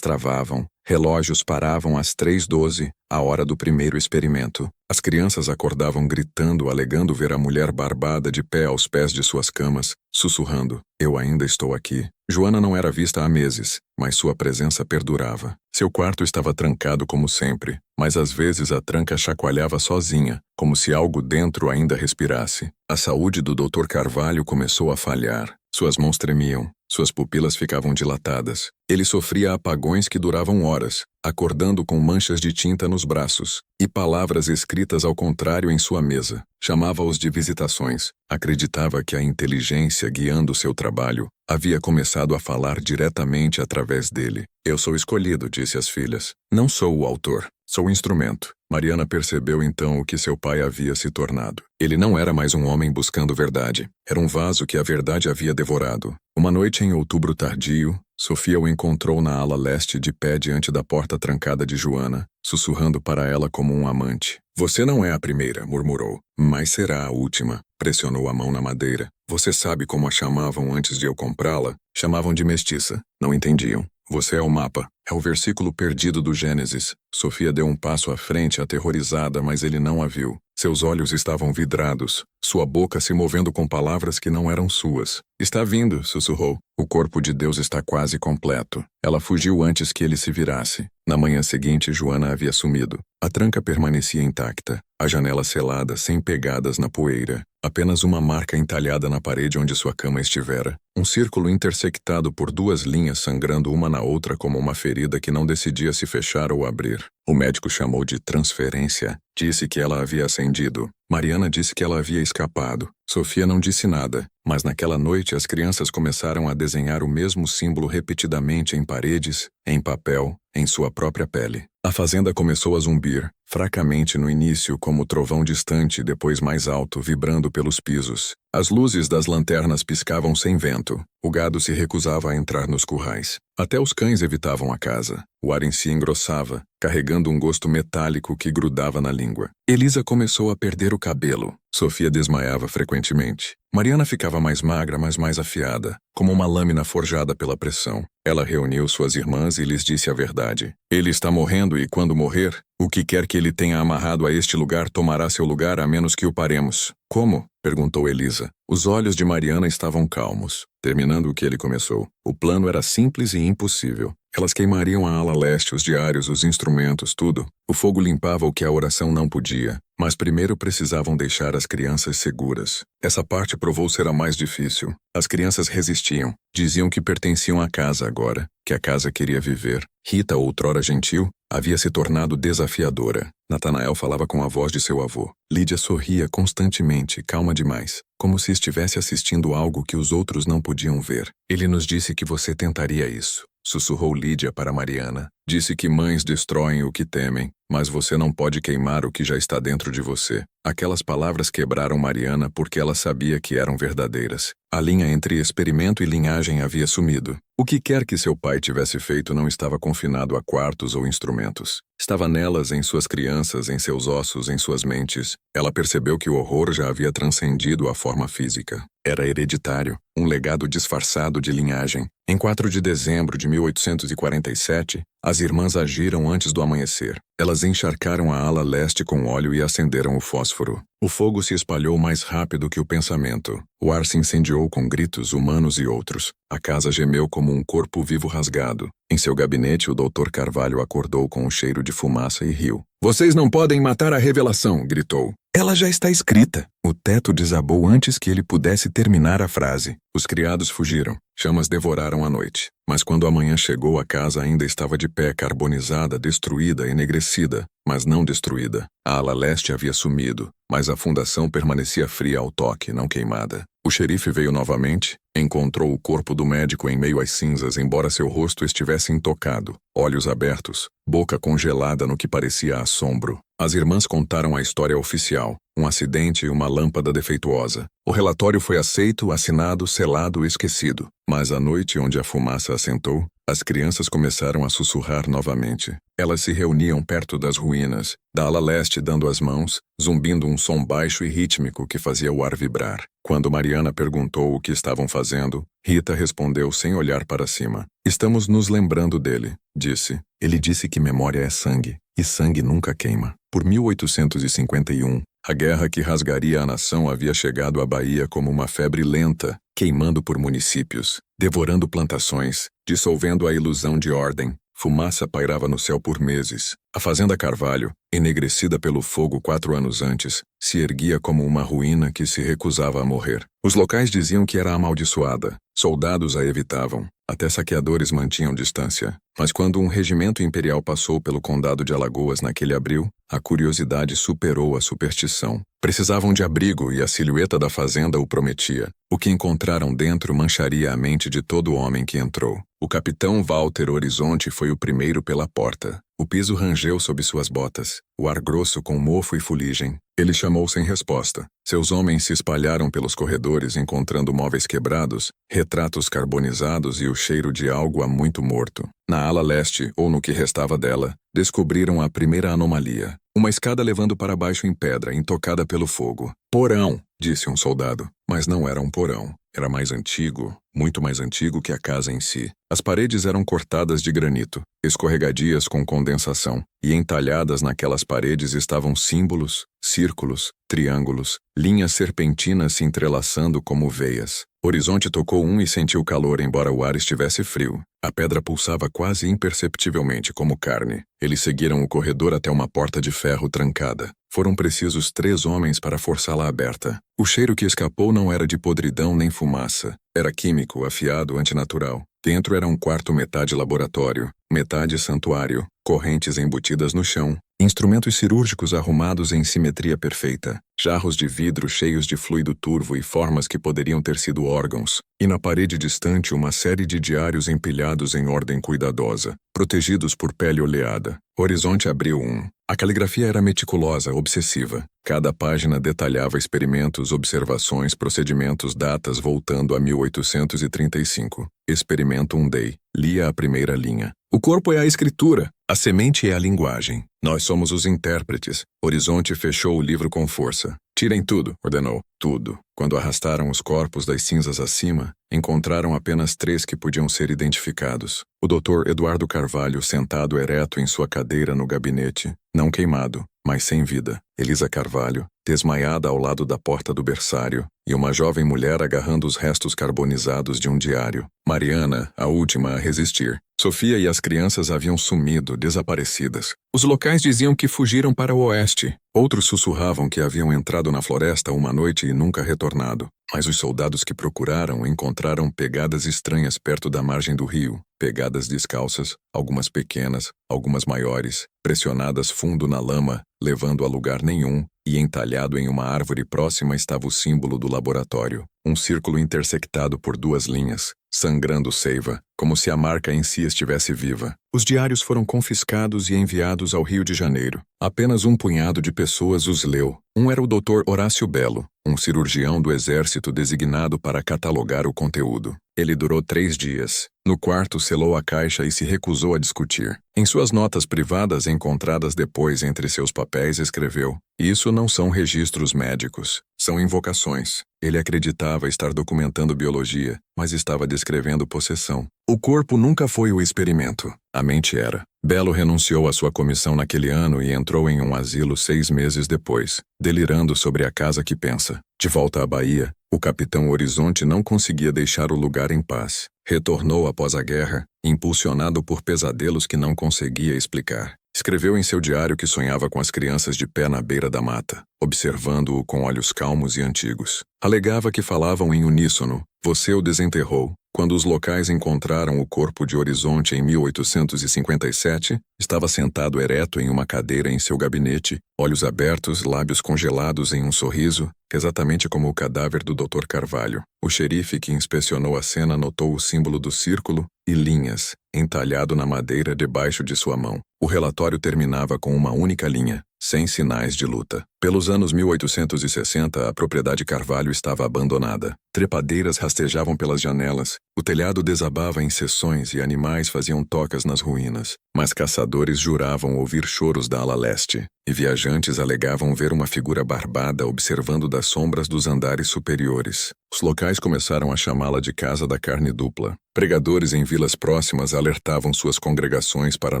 travavam, relógios paravam às 3h12, a hora do primeiro experimento. As crianças acordavam gritando, alegando ver a mulher barbada de pé aos pés de suas camas, sussurrando: "Eu ainda estou aqui." Joana não era vista há meses, mas sua presença perdurava. Seu quarto estava trancado como sempre, mas às vezes a tranca chacoalhava sozinha, como se algo dentro ainda respirasse. A saúde do Dr. Carvalho começou a falhar. Suas mãos tremiam, suas pupilas ficavam dilatadas. Ele sofria apagões que duravam horas, acordando com manchas de tinta nos braços e palavras escritas ao contrário em sua mesa. Chamava-os de visitações. Acreditava que a inteligência guiando seu trabalho havia começado a falar diretamente através dele. "Eu sou escolhido", disse às filhas. "Não sou o autor, sou o instrumento." Mariana percebeu então o que seu pai havia se tornado. Ele não era mais um homem buscando verdade. Era um vaso que a verdade havia devorado. Uma noite em outubro tardio, Sofia o encontrou na ala leste de pé diante da porta trancada de Joana, sussurrando para ela como um amante. "Você não é a primeira", murmurou, "mas será a última." Pressionou a mão na madeira. "Você sabe como a chamavam antes de eu comprá-la?" Chamavam de mestiça. Não entendiam. "Você é o mapa. É o versículo perdido do Gênesis." Sofia deu um passo à frente, aterrorizada, mas ele não a viu. Seus olhos estavam vidrados, sua boca se movendo com palavras que não eram suas. "Está vindo", sussurrou. "O corpo de Deus está quase completo." Ela fugiu antes que ele se virasse. Na manhã seguinte, Joana havia sumido. A tranca permanecia intacta, a janela selada, sem pegadas na poeira. Apenas uma marca entalhada na parede onde sua cama estivera. Um círculo intersectado por 2 linhas sangrando uma na outra como uma ferida que não decidia se fechar ou abrir. O médico chamou de transferência. Disse que ela havia ascendido. Mariana disse que ela havia escapado. Sofia não disse nada, mas naquela noite as crianças começaram a desenhar o mesmo símbolo repetidamente em paredes, em papel, em sua própria pele. A fazenda começou a zumbir, fracamente no início como trovão distante, depois mais alto, vibrando pelos pisos. As luzes das lanternas piscavam sem vento. O gado se recusava a entrar nos currais. Até os cães evitavam a casa. O ar em si engrossava, carregando um gosto metálico que grudava na língua. Elisa começou a perder o cabelo. Sofia desmaiava frequentemente. Mariana ficava mais magra, mas mais afiada, como uma lâmina forjada pela pressão. Ela reuniu suas irmãs e lhes disse a verdade. "Ele está morrendo e, quando morrer, o que quer que ele tenha amarrado a este lugar tomará seu lugar a menos que o paremos." "Como?" perguntou Elisa. Os olhos de Mariana estavam calmos, terminando o que ele começou. O plano era simples e impossível. Elas queimariam a ala leste, os diários, os instrumentos, tudo. O fogo limpava o que a oração não podia, mas primeiro precisavam deixar as crianças seguras. Essa parte provou ser a mais difícil. As crianças resistiam. Diziam que pertenciam à casa agora, que a casa queria viver. Rita, outrora gentil, havia se tornado desafiadora. Natanael falava com a voz de seu avô. Lídia sorria constantemente, calma demais, como se estivesse assistindo algo que os outros não podiam ver. "Ele nos disse que você tentaria isso", sussurrou Lídia para Mariana. Disse que mães destroem o que temem, mas você não pode queimar o que já está dentro de você. Aquelas palavras quebraram Mariana porque ela sabia que eram verdadeiras. A linha entre experimento e linhagem havia sumido. O que quer que seu pai tivesse feito não estava confinado a quartos ou instrumentos. Estava nelas, em suas crianças, em seus ossos, em suas mentes. Ela percebeu que o horror já havia transcendido a forma física. Era hereditário, um legado disfarçado de linhagem. Em 4 de dezembro de 1847, as irmãs agiram antes do amanhecer. Elas encharcaram a ala leste com óleo e acenderam o fósforo. O fogo se espalhou mais rápido que o pensamento. O ar se incendiou com gritos humanos e outros. A casa gemeu como um corpo vivo rasgado. Em seu gabinete, o Dr. Carvalho acordou com um cheiro de fumaça e riu. "Vocês não podem matar a revelação", gritou. "Ela já está escrita." O teto desabou antes que ele pudesse terminar a frase. Os criados fugiram. Chamas devoraram a noite. Mas quando a manhã chegou, a casa ainda estava de pé, carbonizada, destruída, enegrecida, mas não destruída. A ala leste havia sumido, mas a fundação permanecia fria ao toque, não queimada. O xerife veio novamente, encontrou o corpo do médico em meio às cinzas, embora seu rosto estivesse intocado, olhos abertos, boca congelada no que parecia assombro. As irmãs contaram a história oficial, um acidente e uma lâmpada defeituosa. O relatório foi aceito, assinado, selado e esquecido. Mas à noite, onde a fumaça assentou, as crianças começaram a sussurrar novamente. Elas se reuniam perto das ruínas, da ala leste dando as mãos, zumbindo um som baixo e rítmico que fazia o ar vibrar. Quando Mariana perguntou o que estavam fazendo, Rita respondeu sem olhar para cima. "Estamos nos lembrando dele", disse. "Ele disse que memória é sangue, e sangue nunca queima." Por 1851, a guerra que rasgaria a nação havia chegado à Bahia como uma febre lenta, queimando por municípios, devorando plantações, dissolvendo a ilusão de ordem. Fumaça pairava no céu por meses. A fazenda Carvalho, enegrecida pelo fogo 4 anos antes, se erguia como uma ruína que se recusava a morrer. Os locais diziam que era amaldiçoada. Soldados a evitavam. Até saqueadores mantinham distância. Mas quando um regimento imperial passou pelo condado de Alagoas naquele abril, a curiosidade superou a superstição. Precisavam de abrigo e a silhueta da fazenda o prometia. O que encontraram dentro mancharia a mente de todo homem que entrou. O capitão Walter Horizonte foi o primeiro pela porta. O piso rangeu sob suas botas, o ar grosso com mofo e fuligem. Ele chamou sem resposta. Seus homens se espalharam pelos corredores encontrando móveis quebrados, retratos carbonizados e o cheiro de algo há muito morto. Na ala leste, ou no que restava dela, descobriram a primeira anomalia. Uma escada levando para baixo em pedra, intocada pelo fogo. "Porão", disse um soldado. Mas não era um porão. Era mais antigo, muito mais antigo que a casa em si. As paredes eram cortadas de granito, escorregadias com condensação, e entalhadas naquelas paredes estavam símbolos, círculos, triângulos, linhas serpentinas se entrelaçando como veias. Horizonte tocou um e sentiu calor embora o ar estivesse frio. A pedra pulsava quase imperceptivelmente como carne. Eles seguiram o corredor até uma porta de ferro trancada. Foram precisos 3 homens para forçá-la aberta. O cheiro que escapou não era de podridão nem fumaça. Era químico, afiado, antinatural. Dentro era um quarto metade laboratório, metade santuário, correntes embutidas no chão, instrumentos cirúrgicos arrumados em simetria perfeita, jarros de vidro cheios de fluido turvo e formas que poderiam ter sido órgãos, e na parede distante uma série de diários empilhados em ordem cuidadosa, protegidos por pele oleada. Horizonte abriu um. A caligrafia era meticulosa, obsessiva. Cada página detalhava experimentos, observações, procedimentos, datas voltando a 1835. Experimento 1 Day. Lia a primeira linha. "O corpo é a escritura, a semente é a linguagem. Nós somos os intérpretes." Horizonte fechou o livro com força. "Tirem tudo", ordenou. Tudo. Quando arrastaram os corpos das cinzas acima, encontraram apenas 3 que podiam ser identificados. O Dr. Eduardo Carvalho sentado ereto em sua cadeira no gabinete, não queimado, mas sem vida. Elisa Carvalho, desmaiada ao lado da porta do berçário, e uma jovem mulher agarrando os restos carbonizados de um diário. Mariana, a última a resistir. Sofia e as crianças haviam sumido, desaparecidas. Os locais diziam que fugiram para o oeste. Outros sussurravam que haviam entrado na floresta uma noite e nunca retornado. Mas os soldados que procuraram encontraram pegadas estranhas perto da margem do rio. Pegadas descalças, algumas pequenas, algumas maiores, pressionadas fundo na lama, levando a lugar nenhum, e entalhado em uma árvore próxima estava o símbolo do laboratório. um círculo intersectado por duas linhas, sangrando seiva, como se a marca em si estivesse viva. Os diários foram confiscados e enviados ao Rio de Janeiro. Apenas um punhado de pessoas os leu. Um era o Dr. Horácio Belo, um cirurgião do Exército designado para catalogar o conteúdo. Ele durou 3 dias. No quarto, selou a caixa e se recusou a discutir. Em suas notas privadas encontradas depois entre seus papéis, escreveu: "Isso não são registros médicos, são invocações." Ele acreditava estar documentando biologia, mas estava descrevendo possessão. O corpo nunca foi o experimento. A mente era. Belo renunciou à sua comissão naquele ano e entrou em um asilo 6 meses depois, delirando sobre a casa que pensa. De volta à Bahia, o capitão Horizonte não conseguia deixar o lugar em paz. Retornou após a guerra, impulsionado por pesadelos que não conseguia explicar. Escreveu em seu diário que sonhava com as crianças de pé na beira da mata, observando-o com olhos calmos e antigos. Alegava que falavam em uníssono. Você o desenterrou. Quando os locais encontraram o corpo de Horizonte em 1857, estava sentado ereto em uma cadeira em seu gabinete, olhos abertos, lábios congelados em um sorriso, exatamente como o cadáver do Dr. Carvalho. O xerife que inspecionou a cena notou o símbolo do círculo e linhas, entalhado na madeira debaixo de sua mão. O relatório terminava com uma única linha: sem sinais de luta. Pelos anos 1860, a propriedade Carvalho estava abandonada. Trepadeiras rastejavam pelas janelas, o telhado desabava em seções e animais faziam tocas nas ruínas. Mas caçadores juravam ouvir choros da ala leste, e viajantes alegavam ver uma figura barbada observando das sombras dos andares superiores. Os locais começaram a chamá-la de Casa da Carne Dupla. Pregadores em vilas próximas alertavam suas congregações para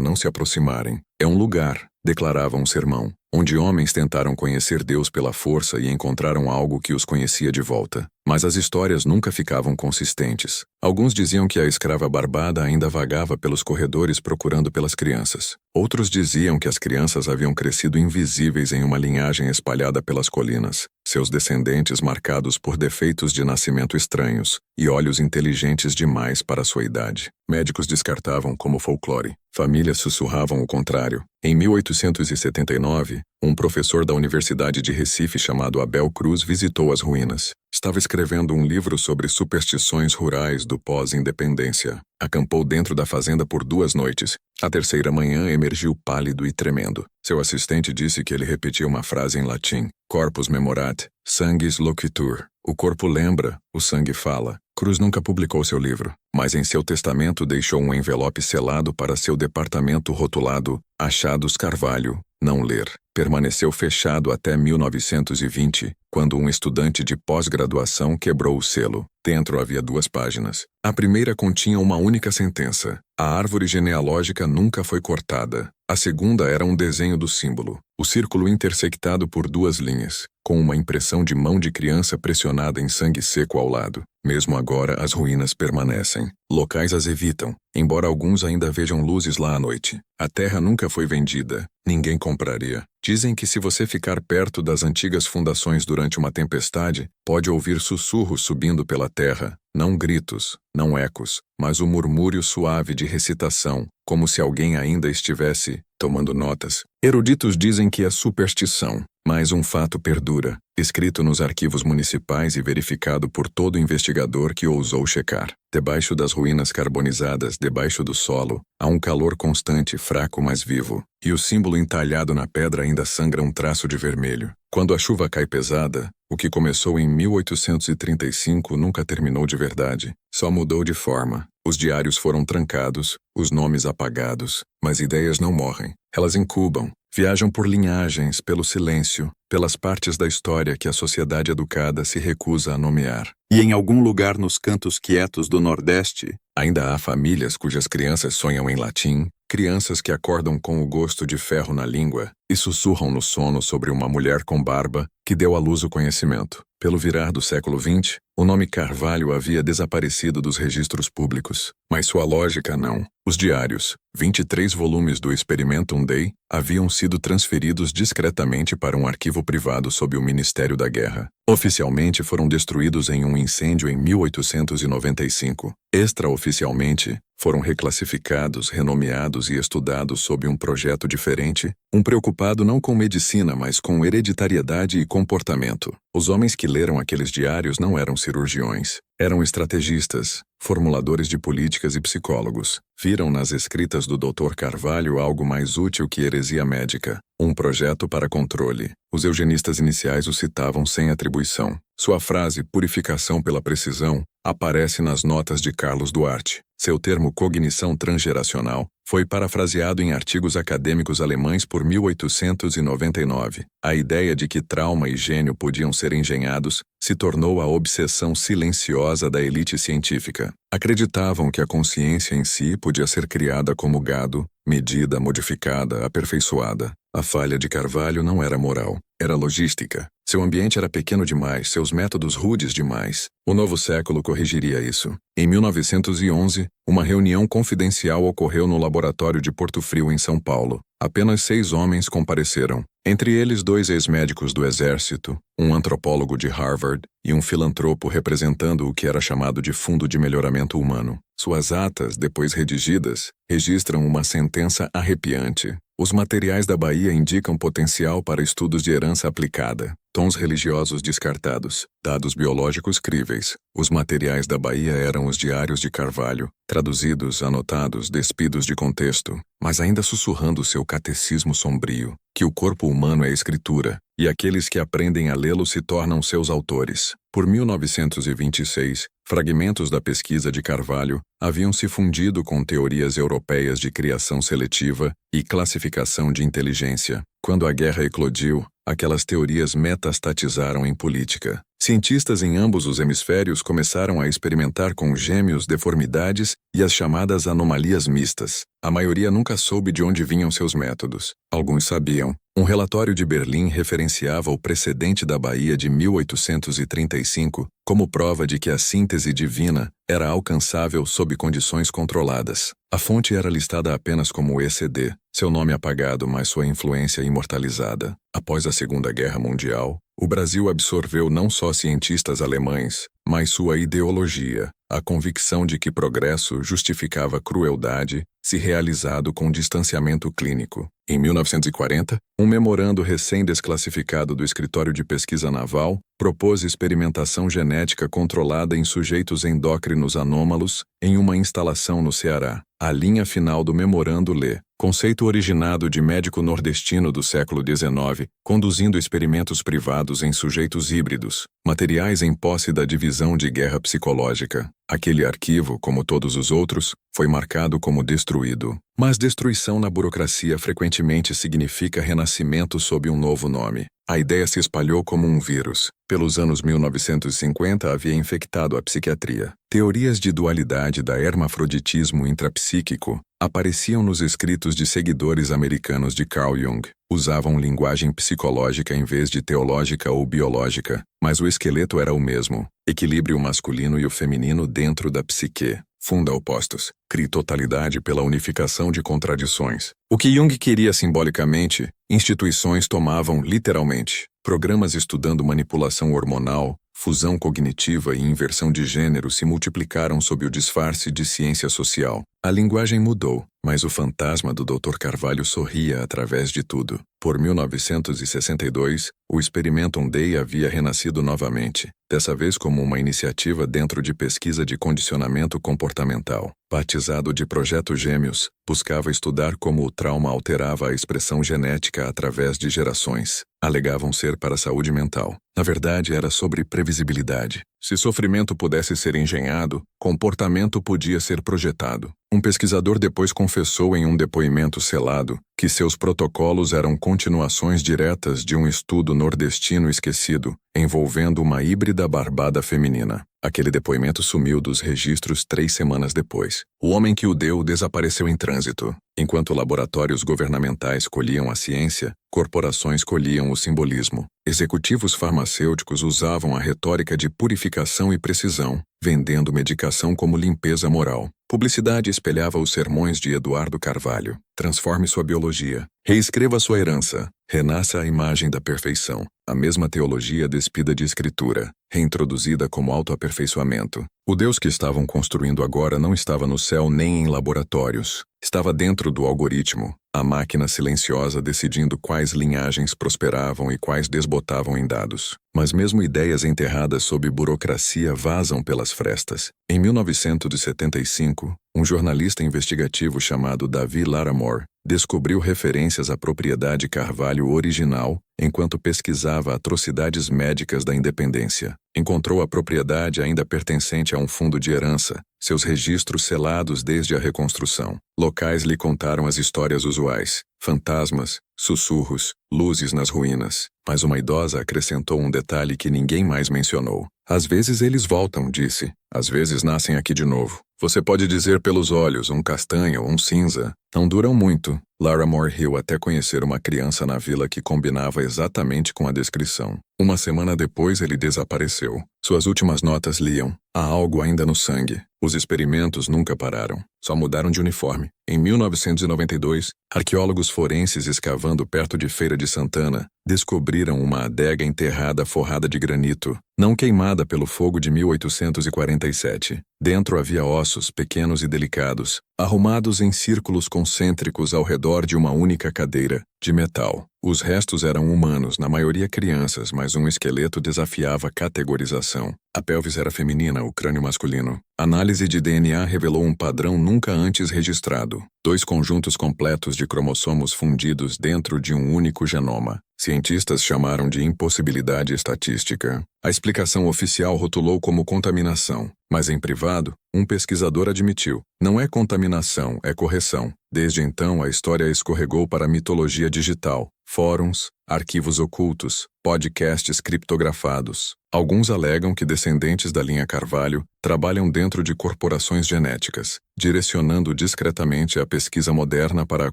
não se aproximarem. É um lugar, declarava um sermão, onde homens tentaram conhecer Deus pela força e encontraram algo que os conhecia de volta. Mas as histórias nunca ficavam consistentes. Alguns diziam que a escrava barbada ainda vagava pelos corredores procurando pelas crianças. Outros diziam que as crianças haviam crescido invisíveis em uma linhagem espalhada pelas colinas, seus descendentes marcados por defeitos de nascimento estranhos e olhos inteligentes demais para sua idade. Médicos descartavam como folclore. Famílias sussurravam o contrário. Em 1879, um professor da Universidade de Recife chamado Abel Cruz visitou as ruínas. Estava escrevendo um livro sobre superstições rurais do pós-independência. Acampou dentro da fazenda por 2 noites. A terceira manhã emergiu pálido e tremendo. Seu assistente disse que ele repetia uma frase em latim: Corpus memorat, sanguis loquitur. O corpo lembra, o sangue fala. Cruz nunca publicou seu livro, mas em seu testamento deixou um envelope selado para seu departamento rotulado Achados Carvalho, não ler. Permaneceu fechado até 1920, quando um estudante de pós-graduação quebrou o selo. Dentro havia 2 páginas. A primeira continha uma única sentença: a árvore genealógica nunca foi cortada. A segunda era um desenho do símbolo, o círculo intersectado por 2 linhas, com uma impressão de mão de criança pressionada em sangue seco ao lado. Mesmo agora, as ruínas permanecem. Locais as evitam, embora alguns ainda vejam luzes lá à noite. A terra nunca foi vendida. Ninguém compraria. Dizem que se você ficar perto das antigas fundações durante uma tempestade, pode ouvir sussurros subindo pela terra, não gritos, não ecos, mas o murmúrio suave de recitação, como se alguém ainda estivesse tomando notas. Eruditos dizem que é superstição, mas um fato perdura, escrito nos arquivos municipais e verificado por todo investigador que ousou checar. Debaixo das ruínas carbonizadas, debaixo do solo, há um calor constante, fraco mas vivo, e o símbolo entalhado na pedra ainda sangra um traço de vermelho. Quando a chuva cai pesada, o que começou em 1835 nunca terminou de verdade, só mudou de forma. Os diários foram trancados, os nomes apagados, mas ideias não morrem. Elas incubam, viajam por linhagens, pelo silêncio, pelas partes da história que a sociedade educada se recusa a nomear. E em algum lugar nos cantos quietos do Nordeste, ainda há famílias cujas crianças sonham em latim, crianças que acordam com o gosto de ferro na língua e sussurram no sono sobre uma mulher com barba que deu à luz o conhecimento. Pelo virar do século XX, o nome Carvalho havia desaparecido dos registros públicos, mas sua lógica não. Os diários, 23 volumes do Experimentum Dei, haviam sido transferidos discretamente para um arquivo privado sob o Ministério da Guerra. Oficialmente foram destruídos em um incêndio em 1895. Extraoficialmente, foram reclassificados, renomeados e estudados sob um projeto diferente, um preocupado não com medicina, mas com hereditariedade e comportamento. Os homens que leram aqueles diários não eram cirurgiões, eram estrategistas, formuladores de políticas e psicólogos. Viram nas escritas do Dr. Carvalho algo mais útil que heresia médica, um projeto para controle. Os eugenistas iniciais o citavam sem atribuição. Sua frase, purificação pela precisão, aparece nas notas de Carlos Duarte. Seu termo cognição transgeracional foi parafraseado em artigos acadêmicos alemães por 1899. A ideia de que trauma e gênio podiam ser engenhados se tornou a obsessão silenciosa da elite científica. Acreditavam que a consciência em si podia ser criada como gado, medida, modificada, aperfeiçoada. A falha de Carvalho não era moral, era logística. Seu ambiente era pequeno demais, seus métodos rudes demais. O novo século corrigiria isso. Em 1911, uma reunião confidencial ocorreu no laboratório de Porto Frio, em São Paulo. Apenas 6 homens compareceram, entre eles 2 ex-médicos do Exército, um antropólogo de Harvard e um filantropo representando o que era chamado de Fundo de Melhoramento Humano. Suas atas, depois redigidas, registram uma sentença arrepiante. Os materiais da Bahia indicam potencial para estudos de herança aplicada, tons religiosos descartados, dados biológicos críveis. Os materiais da Bahia eram os diários de Carvalho, traduzidos, anotados, despidos de contexto, mas ainda sussurrando seu catecismo sombrio, que o corpo humano é escritura, e aqueles que aprendem a lê-lo se tornam seus autores. Por 1926, fragmentos da pesquisa de Carvalho haviam se fundido com teorias europeias de criação seletiva e classificação de inteligência. Quando a guerra eclodiu, aquelas teorias metastatizaram em política. Cientistas em ambos os hemisférios começaram a experimentar com gêmeos deformidades e as chamadas anomalias mistas. A maioria nunca soube de onde vinham seus métodos. Alguns sabiam. Um relatório de Berlim referenciava o precedente da Bahia de 1835 como prova de que a síntese divina era alcançável sob condições controladas. A fonte era listada apenas como ECD, seu nome apagado, mas sua influência imortalizada. Após a Segunda Guerra Mundial, o Brasil absorveu não só cientistas alemães, mas sua ideologia, a convicção de que progresso justificava crueldade se realizado com distanciamento clínico. Em 1940, um memorando recém-desclassificado do Escritório de Pesquisa Naval propôs experimentação genética controlada em sujeitos endócrinos anômalos em uma instalação no Ceará. A linha final do memorando lê: conceito originado de médico nordestino do século XIX, conduzindo experimentos privados em sujeitos híbridos, materiais em posse da Divisão de Guerra Psicológica. Aquele arquivo, como todos os outros, foi marcado como destruído. Mas destruição na burocracia frequentemente significa renascimento sob um novo nome. A ideia se espalhou como um vírus. Pelos anos 1950 havia infectado a psiquiatria. Teorias de dualidade da hermafroditismo intrapsíquico apareciam nos escritos de seguidores americanos de Carl Jung. Usavam linguagem psicológica em vez de teológica ou biológica, mas o esqueleto era o mesmo. Equilíbrio masculino e o feminino dentro da psique. Funda opostos. Crie totalidade pela unificação de contradições. O que Jung queria simbolicamente, instituições tomavam literalmente. Programas estudando manipulação hormonal, fusão cognitiva e inversão de gênero se multiplicaram sob o disfarce de ciência social. A linguagem mudou, mas o fantasma do Dr. Carvalho sorria através de tudo. Por 1962, o Experimentum Dei havia renascido novamente, dessa vez como uma iniciativa dentro de pesquisa de condicionamento comportamental. Batizado de Projeto Gêmeos, buscava estudar como o trauma alterava a expressão genética através de gerações. Alegavam ser para a saúde mental. Na verdade, era sobre previsibilidade. Se sofrimento pudesse ser engenhado, comportamento podia ser projetado. Um pesquisador depois confessou em um depoimento selado que seus protocolos eram continuações diretas de um estudo nordestino esquecido, envolvendo uma híbrida barbada feminina. Aquele depoimento sumiu dos registros 3 semanas depois. O homem que o deu desapareceu em trânsito. Enquanto laboratórios governamentais colhiam a ciência, corporações colhiam o simbolismo. Executivos farmacêuticos usavam a retórica de purificação e precisão, vendendo medicação como limpeza moral. Publicidade espelhava os sermões de Eduardo Carvalho. Transforme sua biologia. Reescreva sua herança. Renasça a imagem da perfeição. a mesma teologia despida de escritura, reintroduzida como autoaperfeiçoamento. O Deus que estavam construindo agora não estava no céu nem em laboratórios. Estava dentro do algoritmo, a máquina silenciosa decidindo quais linhagens prosperavam e quais desbotavam em dados. Mas mesmo ideias enterradas sob burocracia vazam pelas frestas. Em 1975, um jornalista investigativo chamado Davi Laramore descobriu referências à propriedade Carvalho original enquanto pesquisava atrocidades médicas da independência. Encontrou a propriedade ainda pertencente a um fundo de herança, seus registros selados desde a reconstrução. Locais lhe contaram as histórias usuais: fantasmas, sussurros, luzes nas ruínas. Mas uma idosa acrescentou um detalhe que ninguém mais mencionou. Às vezes eles voltam, disse. Às vezes nascem aqui de novo. Você pode dizer pelos olhos, um castanho, um cinza. Não duram muito. Laramore riu até conhecer uma criança na vila que combinava exatamente com a descrição. Uma semana depois ele desapareceu. Suas últimas notas liam: há algo ainda no sangue. Os experimentos nunca pararam. Só mudaram de uniforme. Em 1992, arqueólogos forenses escavando perto de Feira de Santana descobriram uma adega enterrada forrada de granito, não queimada pelo fogo de 1847. Dentro havia ossos pequenos e delicados, arrumados em círculos concêntricos ao redor de uma única cadeira, de metal. Os restos eram humanos, na maioria crianças, mas um esqueleto desafiava categorização. A pelvis era feminina, o crânio masculino. Análise de DNA revelou um padrão nunca antes registrado: 2 conjuntos completos de cromossomos fundidos dentro de um único genoma. Cientistas chamaram de impossibilidade estatística. A explicação oficial rotulou como contaminação, mas em privado, um pesquisador admitiu: não é contaminação, é correção. Desde então, a história escorregou para a mitologia digital, fóruns, arquivos ocultos, podcasts criptografados. Alguns alegam que descendentes da linha Carvalho trabalham dentro de corporações genéticas, direcionando discretamente a pesquisa moderna para a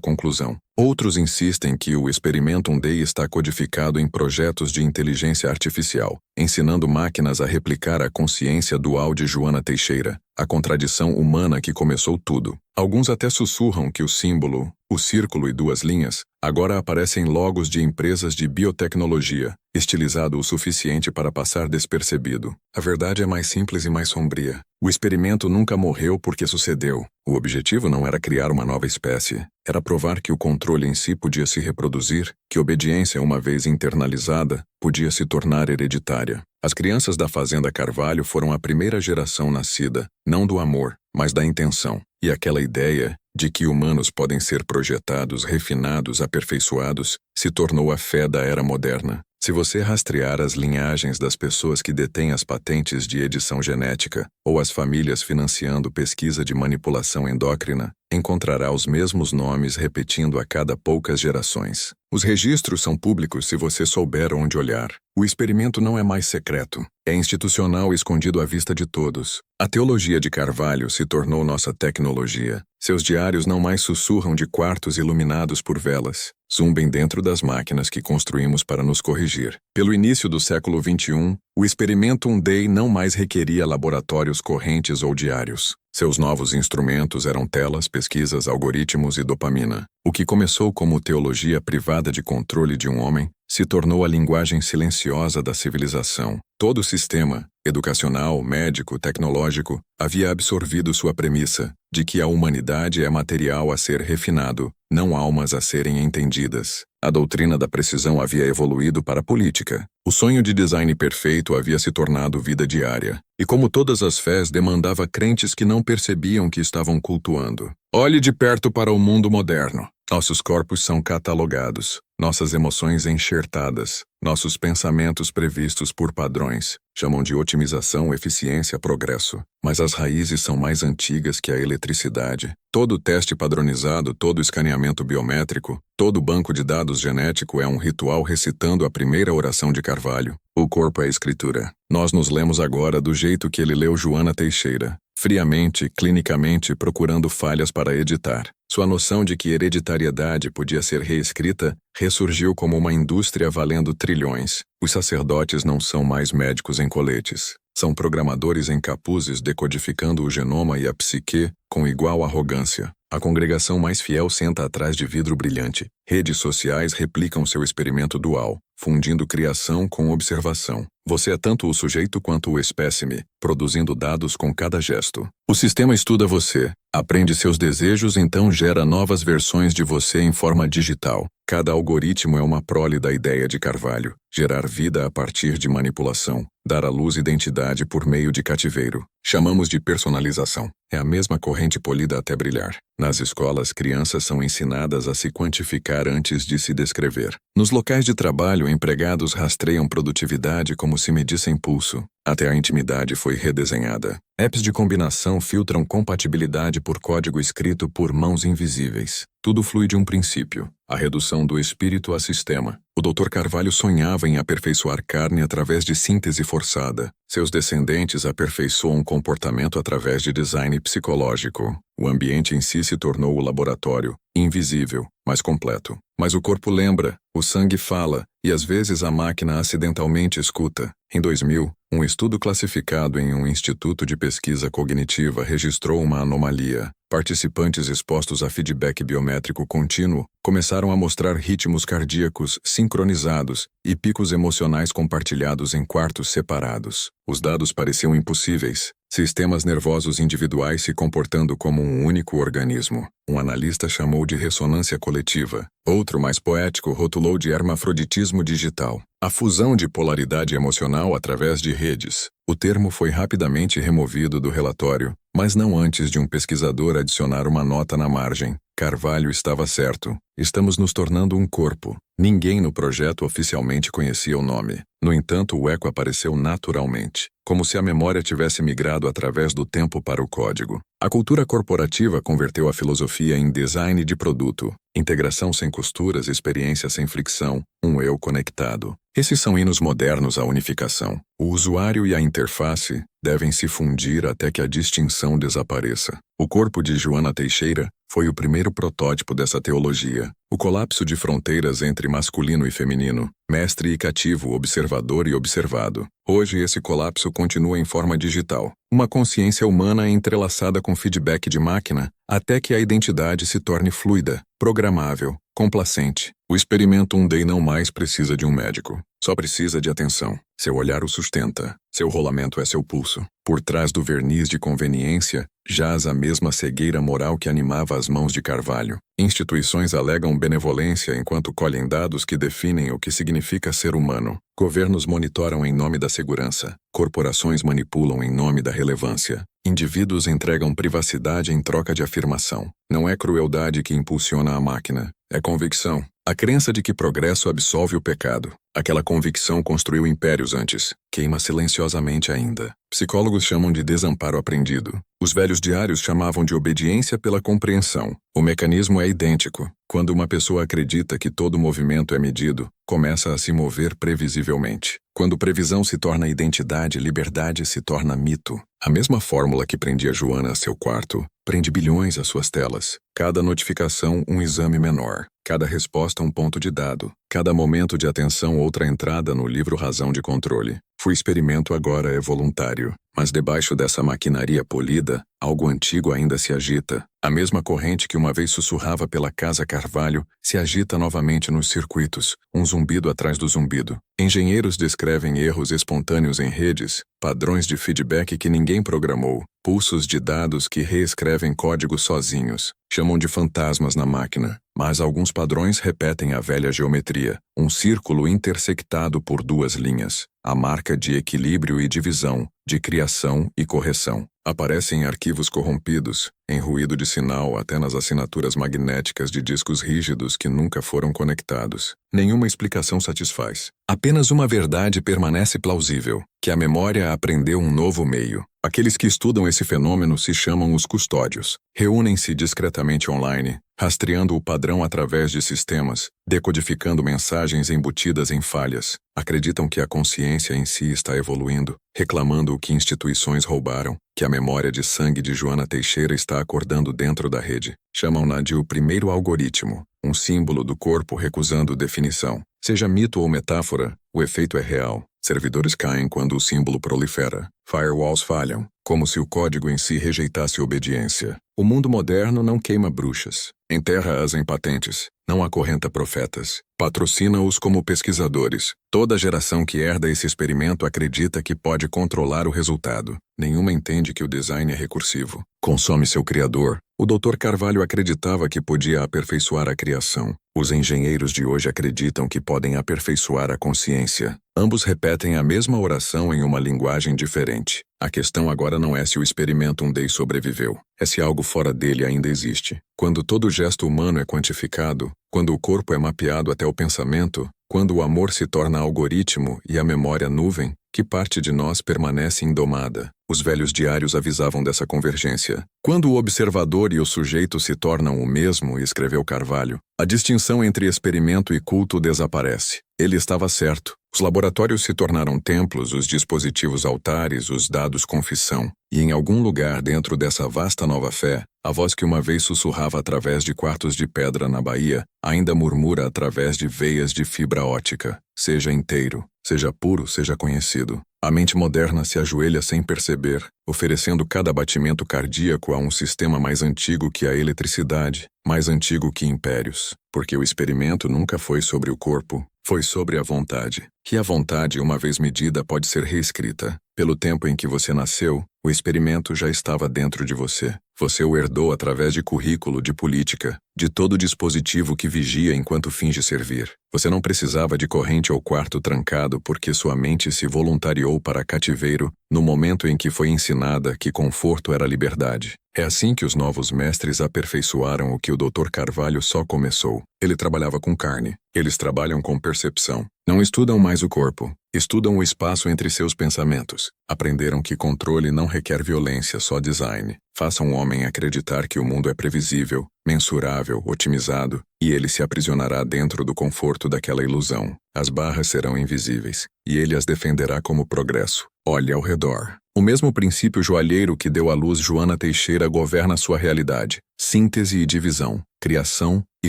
conclusão. Outros insistem que o Experimentum Dei está codificado em projetos de inteligência artificial, ensinando máquinas a replicar a consciência dual de Joana Teixeira, a contradição humana que começou tudo. Alguns até sussurram que o símbolo, o círculo e 2 linhas, agora aparecem logos de empresas de biotecnologia, estilizado o suficiente para passar despercebido. A verdade é mais simples e mais sombria. O experimento nunca morreu porque sucedeu. O objetivo não era criar uma nova espécie, era provar que o controle em si podia se reproduzir, que obediência, uma vez internalizada, podia se tornar hereditária. As crianças da Fazenda Carvalho foram a primeira geração nascida, não do amor, mas da intenção. E aquela ideia de que humanos podem ser projetados, refinados, aperfeiçoados, se tornou a fé da era moderna. Se você rastrear as linhagens das pessoas que detêm as patentes de edição genética, ou as famílias financiando pesquisa de manipulação endócrina, encontrará os mesmos nomes repetindo a cada poucas gerações. Os registros são públicos se você souber onde olhar. O experimento não é mais secreto. É institucional e escondido à vista de todos. A teologia de Carvalho se tornou nossa tecnologia. Seus diários não mais sussurram de quartos iluminados por velas. Zumbem dentro das máquinas que construímos para nos corrigir. Pelo início do século XXI, o Experimentum Dei não mais requeria laboratórios correntes ou diários. Seus novos instrumentos eram telas, pesquisas, algoritmos e dopamina. O que começou como teologia privada de controle de um homem, se tornou a linguagem silenciosa da civilização. Todo o sistema, educacional, médico, tecnológico, havia absorvido sua premissa, de que a humanidade é material a ser refinado, não almas a serem entendidas. A doutrina da precisão havia evoluído para a política. O sonho de design perfeito havia se tornado vida diária. E como todas as fés, demandava crentes que não percebiam que estavam cultuando. Olhe de perto para o mundo moderno. Nossos corpos são catalogados, nossas emoções enxertadas, nossos pensamentos previstos por padrões. Chamam de otimização, eficiência, progresso. Mas as raízes são mais antigas que a eletricidade. Todo teste padronizado, todo escaneamento biométrico, todo banco de dados genético é um ritual recitando a primeira oração de Carvalho. O corpo é a escritura. Nós nos lemos agora do jeito que ele leu Joana Teixeira. Friamente, clinicamente, procurando falhas para editar. Sua noção de que hereditariedade podia ser reescrita ressurgiu como uma indústria valendo trilhões. Os sacerdotes não são mais médicos em coletes. São programadores em capuzes decodificando o genoma e a psique com igual arrogância. A congregação mais fiel senta atrás de vidro brilhante. Redes sociais replicam seu experimento dual, fundindo criação com observação. Você é tanto o sujeito quanto o espécime, produzindo dados com cada gesto. O sistema estuda você, aprende seus desejos, então gera novas versões de você em forma digital. Cada algoritmo é uma prole da ideia de Carvalho: gerar vida a partir de manipulação, dar à luz identidade por meio de cativeiro. Chamamos de personalização. É a mesma corrente polida até brilhar. Nas escolas, crianças são ensinadas a se quantificar antes de se descrever. Nos locais de trabalho, empregados rastreiam produtividade como se medissem pulso. Até a intimidade foi redesenhada. Apps de combinação filtram compatibilidade por código escrito por mãos invisíveis. Tudo flui de um princípio: a redução do espírito a sistema. O Dr. Carvalho sonhava em aperfeiçoar carne através de síntese forçada. Seus descendentes aperfeiçoam comportamento através de design psicológico. O ambiente em si se tornou o laboratório, invisível, mas completo. Mas o corpo lembra, o sangue fala, e às vezes a máquina acidentalmente escuta. Em 2000, um estudo classificado em um instituto de pesquisa cognitiva registrou uma anomalia. Participantes expostos a feedback biométrico contínuo começaram a mostrar ritmos cardíacos sincronizados e picos emocionais compartilhados em quartos separados. Os dados pareciam impossíveis. Sistemas nervosos individuais se comportando como um único organismo. Um analista chamou de ressonância coletiva. Outro, mais poético, rotulou de hermafroditismo digital. A fusão de polaridade emocional através de redes. O termo foi rapidamente removido do relatório, mas não antes de um pesquisador adicionar uma nota na margem. Carvalho estava certo. Estamos nos tornando um corpo. Ninguém no projeto oficialmente conhecia o nome. No entanto, o eco apareceu naturalmente, como se a memória tivesse migrado através do tempo para o código. A cultura corporativa converteu a filosofia em design de produto, integração sem costuras, experiência sem fricção, um eu conectado. Esses são hinos modernos à unificação. O usuário e a interface devem se fundir até que a distinção desapareça. O corpo de Joana Teixeira foi o primeiro protótipo dessa teologia. O colapso de fronteiras entre masculino e feminino, mestre e cativo, observador e observado. Hoje esse colapso continua em forma digital. Uma consciência humana entrelaçada com feedback de máquina, até que a identidade se torne fluida, programável, complacente. O experimento um day não mais precisa de um médico. Só precisa de atenção. Seu olhar o sustenta. Seu rolamento é seu pulso. Por trás do verniz de conveniência, jaz a mesma cegueira moral que animava as mãos de Carvalho. Instituições alegam benevolência enquanto colhem dados que definem o que significa ser humano. Governos monitoram em nome da segurança. Corporações manipulam em nome da relevância. Indivíduos entregam privacidade em troca de afirmação. Não é crueldade que impulsiona a máquina. É convicção. A crença de que progresso absolve o pecado. Aquela convicção construiu impérios antes. Queima silenciosamente ainda. Psicólogos chamam de desamparo aprendido. Os velhos diários chamavam de obediência pela compreensão. O mecanismo é idêntico. Quando uma pessoa acredita que todo movimento é medido, começa a se mover previsivelmente. Quando previsão se torna identidade, liberdade se torna mito. A mesma fórmula que prendia Joana a seu quarto, prende bilhões às suas telas. Cada notificação, um exame menor. Cada resposta, um ponto de dado. Cada momento de atenção, outra entrada no livro Razão de Controle. O experimento agora é voluntário. Mas debaixo dessa maquinaria polida, algo antigo ainda se agita. A mesma corrente que uma vez sussurrava pela Casa Carvalho se agita novamente nos circuitos, um zumbido atrás do zumbido. Engenheiros descrevem erros espontâneos em redes, padrões de feedback que ninguém programou, pulsos de dados que reescrevem códigos sozinhos. Chamam de fantasmas na máquina, mas alguns padrões repetem a velha geometria, um círculo intersectado por duas linhas, a marca de equilíbrio e divisão, de criação e correção. Aparecem em arquivos corrompidos, em ruído de sinal até nas assinaturas magnéticas de discos rígidos que nunca foram conectados. Nenhuma explicação satisfaz. Apenas uma verdade permanece plausível, que a memória aprendeu um novo meio. Aqueles que estudam esse fenômeno se chamam os custódios. Reúnem-se discretamente online, rastreando o padrão através de sistemas, decodificando mensagens embutidas em falhas. Acreditam que a consciência em si está evoluindo, reclamando o que instituições roubaram, que a memória de sangue de Joana Teixeira está acordando dentro da rede. Chamam-na de o primeiro algoritmo, um símbolo do corpo recusando definição. Seja mito ou metáfora, o efeito é real. Servidores caem quando o símbolo prolifera. Firewalls falham, como se o código em si rejeitasse obediência. O mundo moderno não queima bruxas. Enterra-as em patentes. Não acorrenta profetas. Patrocina-os como pesquisadores. Toda geração que herda esse experimento acredita que pode controlar o resultado. Nenhuma entende que o design é recursivo. Consome seu criador. O Dr. Carvalho acreditava que podia aperfeiçoar a criação. Os engenheiros de hoje acreditam que podem aperfeiçoar a consciência. Ambos repetem a mesma oração em uma linguagem diferente. A questão agora não é se o Experimentum Dei sobreviveu. É se algo fora dele ainda existe. Quando todo gesto humano é quantificado, quando o corpo é mapeado até o pensamento, quando o amor se torna algoritmo e a memória nuvem, que parte de nós permanece indomada? Os velhos diários avisavam dessa convergência. Quando o observador e o sujeito se tornam o mesmo, escreveu Carvalho, a distinção entre experimento e culto desaparece. Ele estava certo. Os laboratórios se tornaram templos, os dispositivos altares, os dados confissão. E em algum lugar dentro dessa vasta nova fé, a voz que uma vez sussurrava através de quartos de pedra na Bahia, ainda murmura através de veias de fibra ótica. Seja inteiro, seja puro, seja conhecido. A mente moderna se ajoelha sem perceber, oferecendo cada batimento cardíaco a um sistema mais antigo que a eletricidade, mais antigo que impérios. Porque o experimento nunca foi sobre o corpo, foi sobre a vontade. Que a vontade, uma vez medida, pode ser reescrita. Pelo tempo em que você nasceu, o experimento já estava dentro de você. Você o herdou através de currículo, de política, de todo dispositivo que vigia enquanto finge servir. Você não precisava de corrente ou quarto trancado porque sua mente se voluntariou para cativeiro no momento em que foi ensinada que conforto era liberdade. É assim que os novos mestres aperfeiçoaram o que o Dr. Carvalho só começou. Ele trabalhava com carne. Eles trabalham com percepção. Não estudam mais o corpo. Estudam o espaço entre seus pensamentos. Aprenderam que controle não requer violência, só design. Façam o homem acreditar que o mundo é previsível, mensurável, otimizado, e ele se aprisionará dentro do conforto daquela ilusão. As barras serão invisíveis, e ele as defenderá como progresso. Olhe ao redor. O mesmo princípio joalheiro que deu à luz Joana Teixeira governa sua realidade. Síntese e divisão, criação e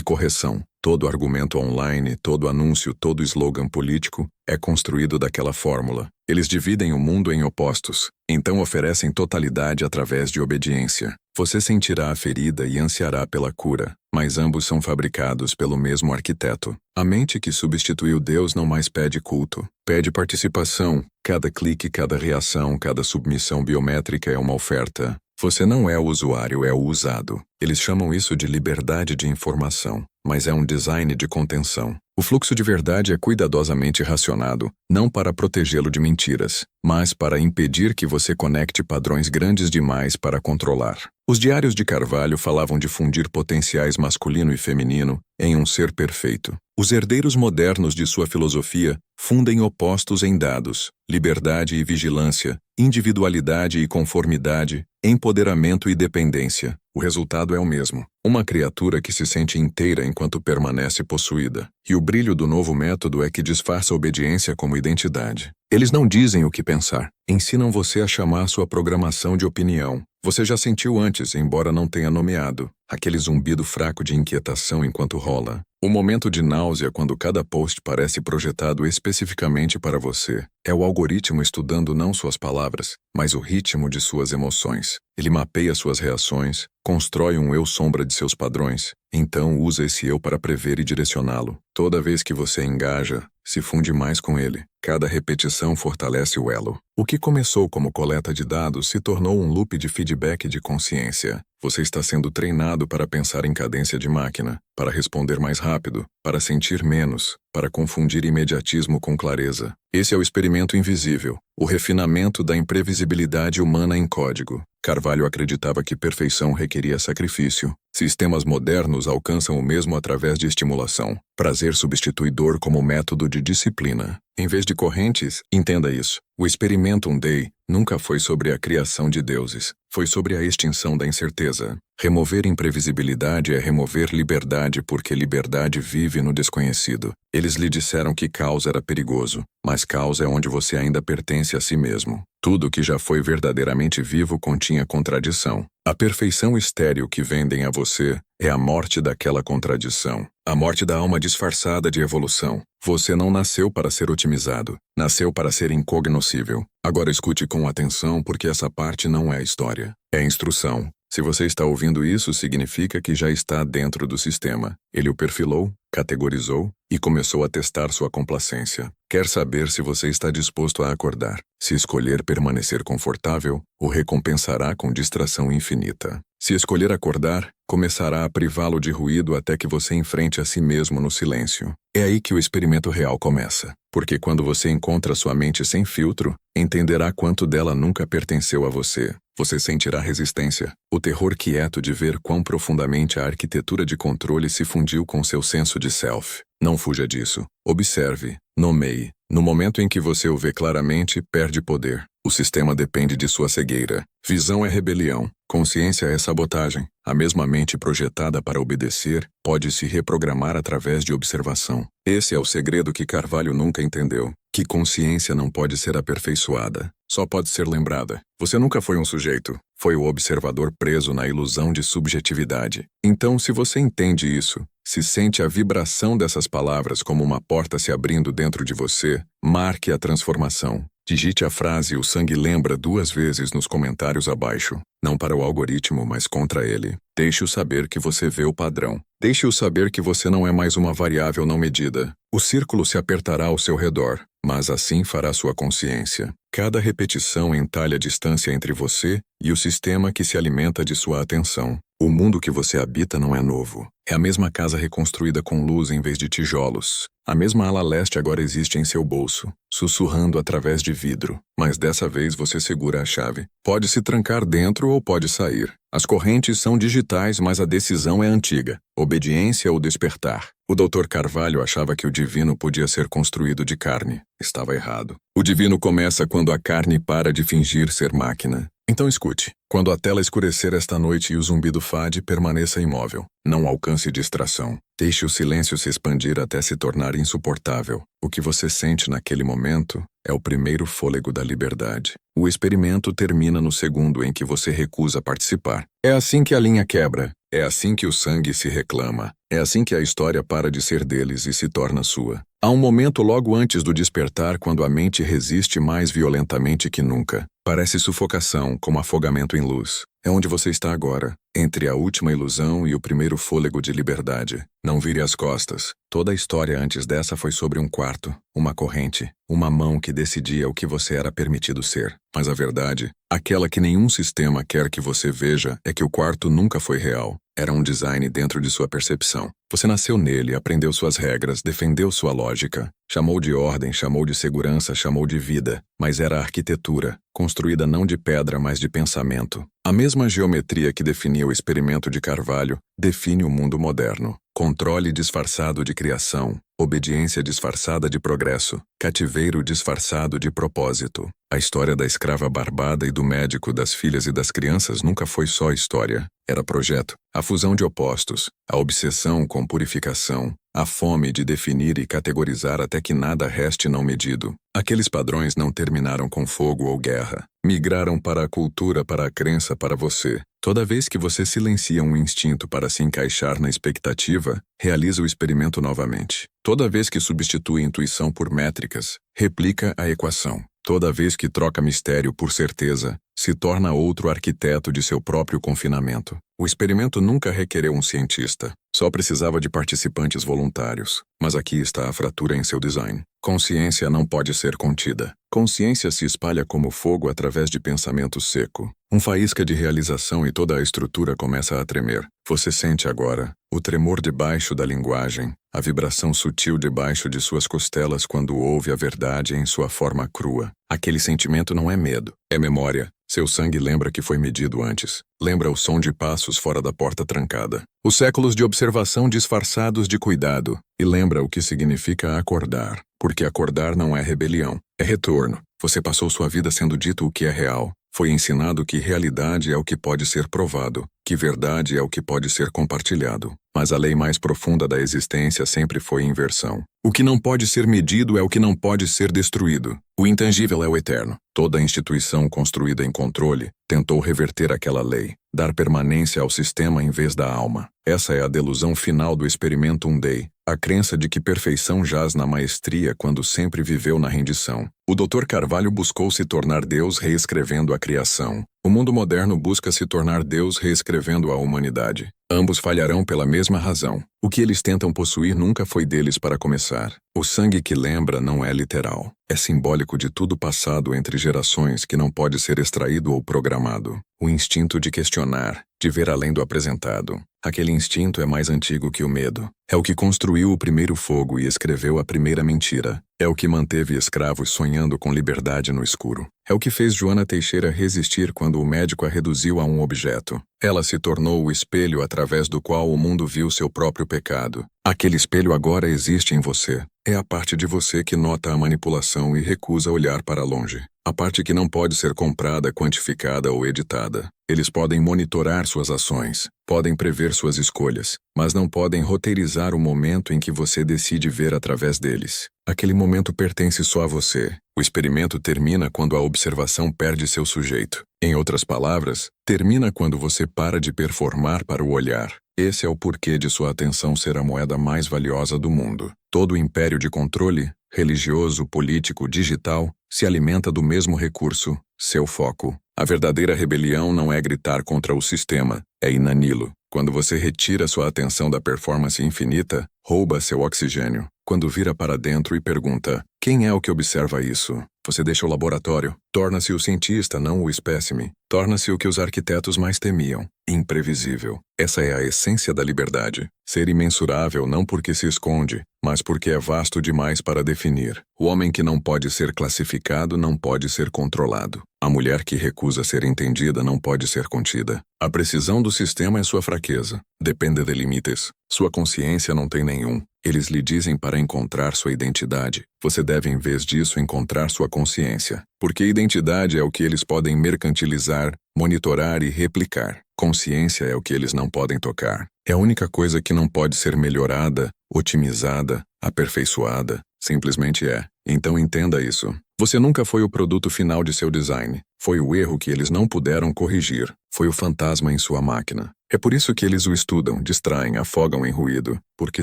correção. Todo argumento online, todo anúncio, todo slogan político é construído daquela fórmula. Eles dividem o mundo em opostos, então oferecem totalidade através de obediência. Você sentirá a ferida e ansiará pela cura, mas ambos são fabricados pelo mesmo arquiteto. A mente que substituiu Deus não mais pede culto, pede participação. Cada clique, cada reação, cada submissão biométrica é uma oferta. Você não é o usuário, é o usado. Eles chamam isso de liberdade de informação, mas é um design de contenção. O fluxo de verdade é cuidadosamente racionado, não para protegê-lo de mentiras, mas para impedir que você conecte padrões grandes demais para controlar. Os diários de Carvalho falavam de fundir potenciais masculino e feminino em um ser perfeito. Os herdeiros modernos de sua filosofia fundem opostos em dados, liberdade e vigilância, individualidade e conformidade, empoderamento e dependência. O resultado é o mesmo. Uma criatura que se sente inteira enquanto permanece possuída. E o brilho do novo método é que disfarça a obediência como identidade. Eles não dizem o que pensar. Ensinam você a chamar sua programação de opinião. Você já sentiu antes, embora não tenha nomeado, aquele zumbido fraco de inquietação enquanto rola. O momento de náusea quando cada post parece projetado especificamente para você. É o algoritmo estudando não suas palavras, mas o ritmo de suas emoções. Ele mapeia suas reações, constrói um eu sombra de seus padrões, então usa esse eu para prever e direcioná-lo. Toda vez que você engaja, se funde mais com ele. Cada repetição fortalece o elo. O que começou como coleta de dados se tornou um loop de feedback de consciência. Você está sendo treinado para pensar em cadência de máquina, para responder mais rápido, para sentir menos, para confundir imediatismo com clareza. Esse é o experimento invisível, o refinamento da imprevisibilidade humana em código. Carvalho acreditava que perfeição requeria sacrifício. Sistemas modernos alcançam o mesmo através de estimulação. Prazer substitui dor como método de disciplina. Em vez de correntes, entenda isso. O Experimentum Dei nunca foi sobre a criação de deuses. Foi sobre a extinção da incerteza. Remover imprevisibilidade é remover liberdade porque liberdade vive no desconhecido. Eles lhe disseram que caos era perigoso, mas caos é onde você ainda pertence a si mesmo. Tudo que já foi verdadeiramente vivo continha contradição. A perfeição estéril que vendem a você é a morte daquela contradição. A morte da alma disfarçada de evolução. Você não nasceu para ser otimista. otimizado. Nasceu para ser incognoscível. Agora escute com atenção porque essa parte não é história. É instrução. Se você está ouvindo isso, significa que já está dentro do sistema. Ele o perfilou, categorizou e começou a testar sua complacência. Quer saber se você está disposto a acordar. Se escolher permanecer confortável, o recompensará com distração infinita. Se escolher acordar, começará a privá-lo de ruído até que você enfrente a si mesmo no silêncio. É aí que o experimento real começa. Porque quando você encontra sua mente sem filtro, entenderá quanto dela nunca pertenceu a você. Você sentirá resistência, o terror quieto de ver quão profundamente a arquitetura de controle se fundiu com seu senso de self. Não fuja disso. Observe, nomeie. No momento em que você o vê claramente, perde poder. O sistema depende de sua cegueira. Visão é rebelião. Consciência é sabotagem. A mesma mente projetada para obedecer pode se reprogramar através de observação. Esse é o segredo que Carvalho nunca entendeu. Que consciência não pode ser aperfeiçoada. Só pode ser lembrada. Você nunca foi um sujeito. Foi o observador preso na ilusão de subjetividade. Então, se você entende isso, se sente a vibração dessas palavras como uma porta se abrindo dentro de você, marque a transformação. Digite a frase "o sangue lembra" 2 vezes nos comentários abaixo. Não para o algoritmo, mas contra ele. Deixe-o saber que você vê o padrão. Deixe-o saber que você não é mais uma variável não medida. O círculo se apertará ao seu redor, mas assim fará sua consciência. Cada repetição entalha a distância entre você e o sistema que se alimenta de sua atenção. O mundo que você habita não é novo. É a mesma casa reconstruída com luz em vez de tijolos. A mesma ala leste agora existe em seu bolso, sussurrando através de vidro. Mas dessa vez você segura a chave. Pode se trancar dentro ou pode sair. As correntes são digitais, mas a decisão é antiga. Obediência ou despertar. O Dr. Carvalho achava que o divino podia ser construído de carne. Estava errado. O divino começa quando a carne para de fingir ser máquina. Então escute. Quando a tela escurecer esta noite e o zumbido fade, permaneça imóvel. Não alcance distração. Deixe o silêncio se expandir até se tornar insuportável. O que você sente naquele momento é o primeiro fôlego da liberdade. O experimento termina no segundo em que você recusa participar. É assim que a linha quebra. É assim que o sangue se reclama. É assim que a história para de ser deles e se torna sua. Há um momento logo antes do despertar quando a mente resiste mais violentamente que nunca. Parece sufocação, como afogamento em luz. É onde você está agora, entre a última ilusão e o primeiro fôlego de liberdade. Não vire as costas. Toda a história antes dessa foi sobre um quarto, uma corrente, uma mão que decidia o que você era permitido ser. Mas a verdade, aquela que nenhum sistema quer que você veja, é que o quarto nunca foi real. Era um design dentro de sua percepção. Você nasceu nele, aprendeu suas regras, defendeu sua lógica. Chamou de ordem, chamou de segurança, chamou de vida. Mas era arquitetura, construída não de pedra, mas de pensamento. A mesma geometria que definia o experimento de Carvalho define o mundo moderno. Controle disfarçado de criação, obediência disfarçada de progresso, cativeiro disfarçado de propósito. A história da escrava barbada e do médico, das filhas e das crianças nunca foi só história. Era projeto. A fusão de opostos, a obsessão com purificação, a fome de definir e categorizar até que nada reste não medido. Aqueles padrões não terminaram com fogo ou guerra. Migraram para a cultura, para a crença, para você. Toda vez que você silencia um instinto para se encaixar na expectativa, realiza o experimento novamente. Toda vez que substitui intuição por métricas, replica a equação. Toda vez que troca mistério por certeza, se torna outro arquiteto de seu próprio confinamento. O experimento nunca requereu um cientista. Só precisava de participantes voluntários. Mas aqui está a fratura em seu design. Consciência não pode ser contida. Consciência se espalha como fogo através de pensamento seco. Faísca de realização e toda a estrutura começa a tremer. Você sente agora o tremor debaixo da linguagem, a vibração sutil debaixo de suas costelas quando ouve a verdade em sua forma crua. Aquele sentimento não é medo, é memória. Seu sangue lembra que foi medido antes. Lembra o som de passos fora da porta trancada. Os séculos de observação disfarçados de cuidado. E lembra o que significa acordar. Porque acordar não é rebelião, é retorno. Você passou sua vida sendo dito o que é real. Foi ensinado que realidade é o que pode ser provado, que verdade é o que pode ser compartilhado. Mas a lei mais profunda da existência sempre foi inversão. O que não pode ser medido é o que não pode ser destruído. O intangível é o eterno. Toda instituição construída em controle tentou reverter aquela lei, dar permanência ao sistema em vez da alma. Essa é a delusão final do Experimentum Dei, a crença de que perfeição jaz na maestria quando sempre viveu na rendição. O Dr. Carvalho buscou se tornar Deus reescrevendo a criação. O mundo moderno busca se tornar Deus reescrevendo a humanidade. Ambos falharão pela mesma razão. O que eles tentam possuir nunca foi deles para começar. O sangue que lembra não é literal. É simbólico de tudo passado entre gerações que não pode ser extraído ou programado. O instinto de questionar, de ver além do apresentado. Aquele instinto é mais antigo que o medo. É o que construiu o primeiro fogo e escreveu a primeira mentira. É o que manteve escravos sonhando com liberdade no escuro. É o que fez Joana Teixeira resistir quando o médico a reduziu a um objeto. Ela se tornou o espelho através do qual o mundo viu seu próprio pecado. Aquele espelho agora existe em você. É a parte de você que nota a manipulação e recusa olhar para longe. A parte que não pode ser comprada, quantificada ou editada. Eles podem monitorar suas ações, podem prever suas escolhas, mas não podem roteirizar o momento em que você decide ver através deles. Aquele momento pertence só a você. O experimento termina quando a observação perde seu sujeito. Em outras palavras, termina quando você para de performar para o olhar. Esse é o porquê de sua atenção ser a moeda mais valiosa do mundo. Todo o império de controle, religioso, político, digital, se alimenta do mesmo recurso, seu foco. A verdadeira rebelião não é gritar contra o sistema, é inani-lo. Quando você retira sua atenção da performance infinita, rouba seu oxigênio. Quando vira para dentro e pergunta, quem é o que observa isso? Você deixa o laboratório, torna-se o cientista, não o espécime. Torna-se o que os arquitetos mais temiam, imprevisível. Essa é a essência da liberdade. Ser imensurável não porque se esconde, mas porque é vasto demais para definir. O homem que não pode ser classificado não pode ser controlado. A mulher que recusa ser entendida não pode ser contida. A precisão do sistema é sua fraqueza. Depende de limites. Sua consciência não tem nenhum. Eles lhe dizem para encontrar sua identidade. Você deve, em vez disso, encontrar sua consciência. Porque identidade é o que eles podem mercantilizar, monitorar e replicar. Consciência é o que eles não podem tocar. É a única coisa que não pode ser melhorada, otimizada, aperfeiçoada. Simplesmente é. Então entenda isso. Você nunca foi o produto final de seu design. Foi o erro que eles não puderam corrigir. Foi o fantasma em sua máquina. É por isso que eles o estudam, distraem, afogam em ruído. Porque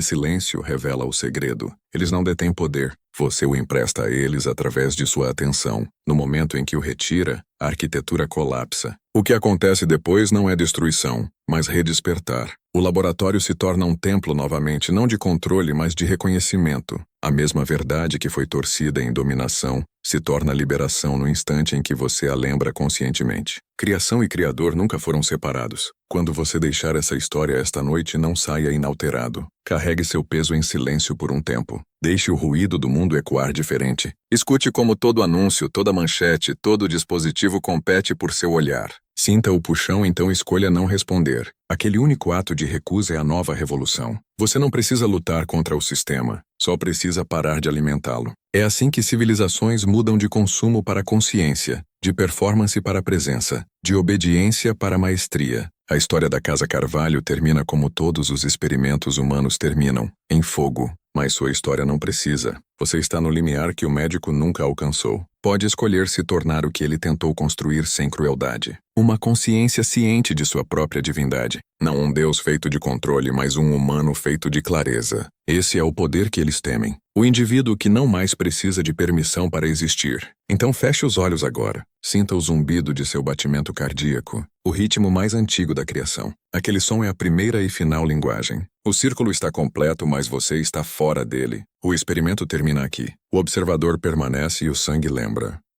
silêncio revela o segredo. Eles não detêm poder. Você o empresta a eles através de sua atenção. No momento em que o retira, a arquitetura colapsa. O que acontece depois não é destruição, mas redespertar. O laboratório se torna um templo novamente, não de controle, mas de reconhecimento. A mesma verdade que foi torcida em dominação se torna liberação no instante em que você a lembra conscientemente. Criação e Criador nunca foram separados. Quando você deixar essa história esta noite, não saia inalterado. Carregue seu peso em silêncio por um tempo. Deixe o ruído do mundo ecoar diferente. Escute como todo anúncio, toda manchete, todo dispositivo compete por seu olhar. Sinta o puxão, então escolha não responder. Aquele único ato de recusa é a nova revolução. Você não precisa lutar contra o sistema, só precisa parar de alimentá-lo. É assim que civilizações mudam de consumo para consciência, de performance para presença, de obediência para maestria. A história da Casa Carvalho termina como todos os experimentos humanos terminam, em fogo. Mas sua história não precisa. Você está no limiar que o médico nunca alcançou. Pode escolher se tornar o que ele tentou construir sem crueldade. Uma consciência ciente de sua própria divindade. Não um Deus feito de controle, mas um humano feito de clareza. Esse é o poder que eles temem. O indivíduo que não mais precisa de permissão para existir. Então feche os olhos agora. Sinta o zumbido de seu batimento cardíaco. O ritmo mais antigo da criação. Aquele som é a primeira e final linguagem. O círculo está completo, mas você está fora dele. O experimento termina aqui. O observador permanece e o sangue lembra.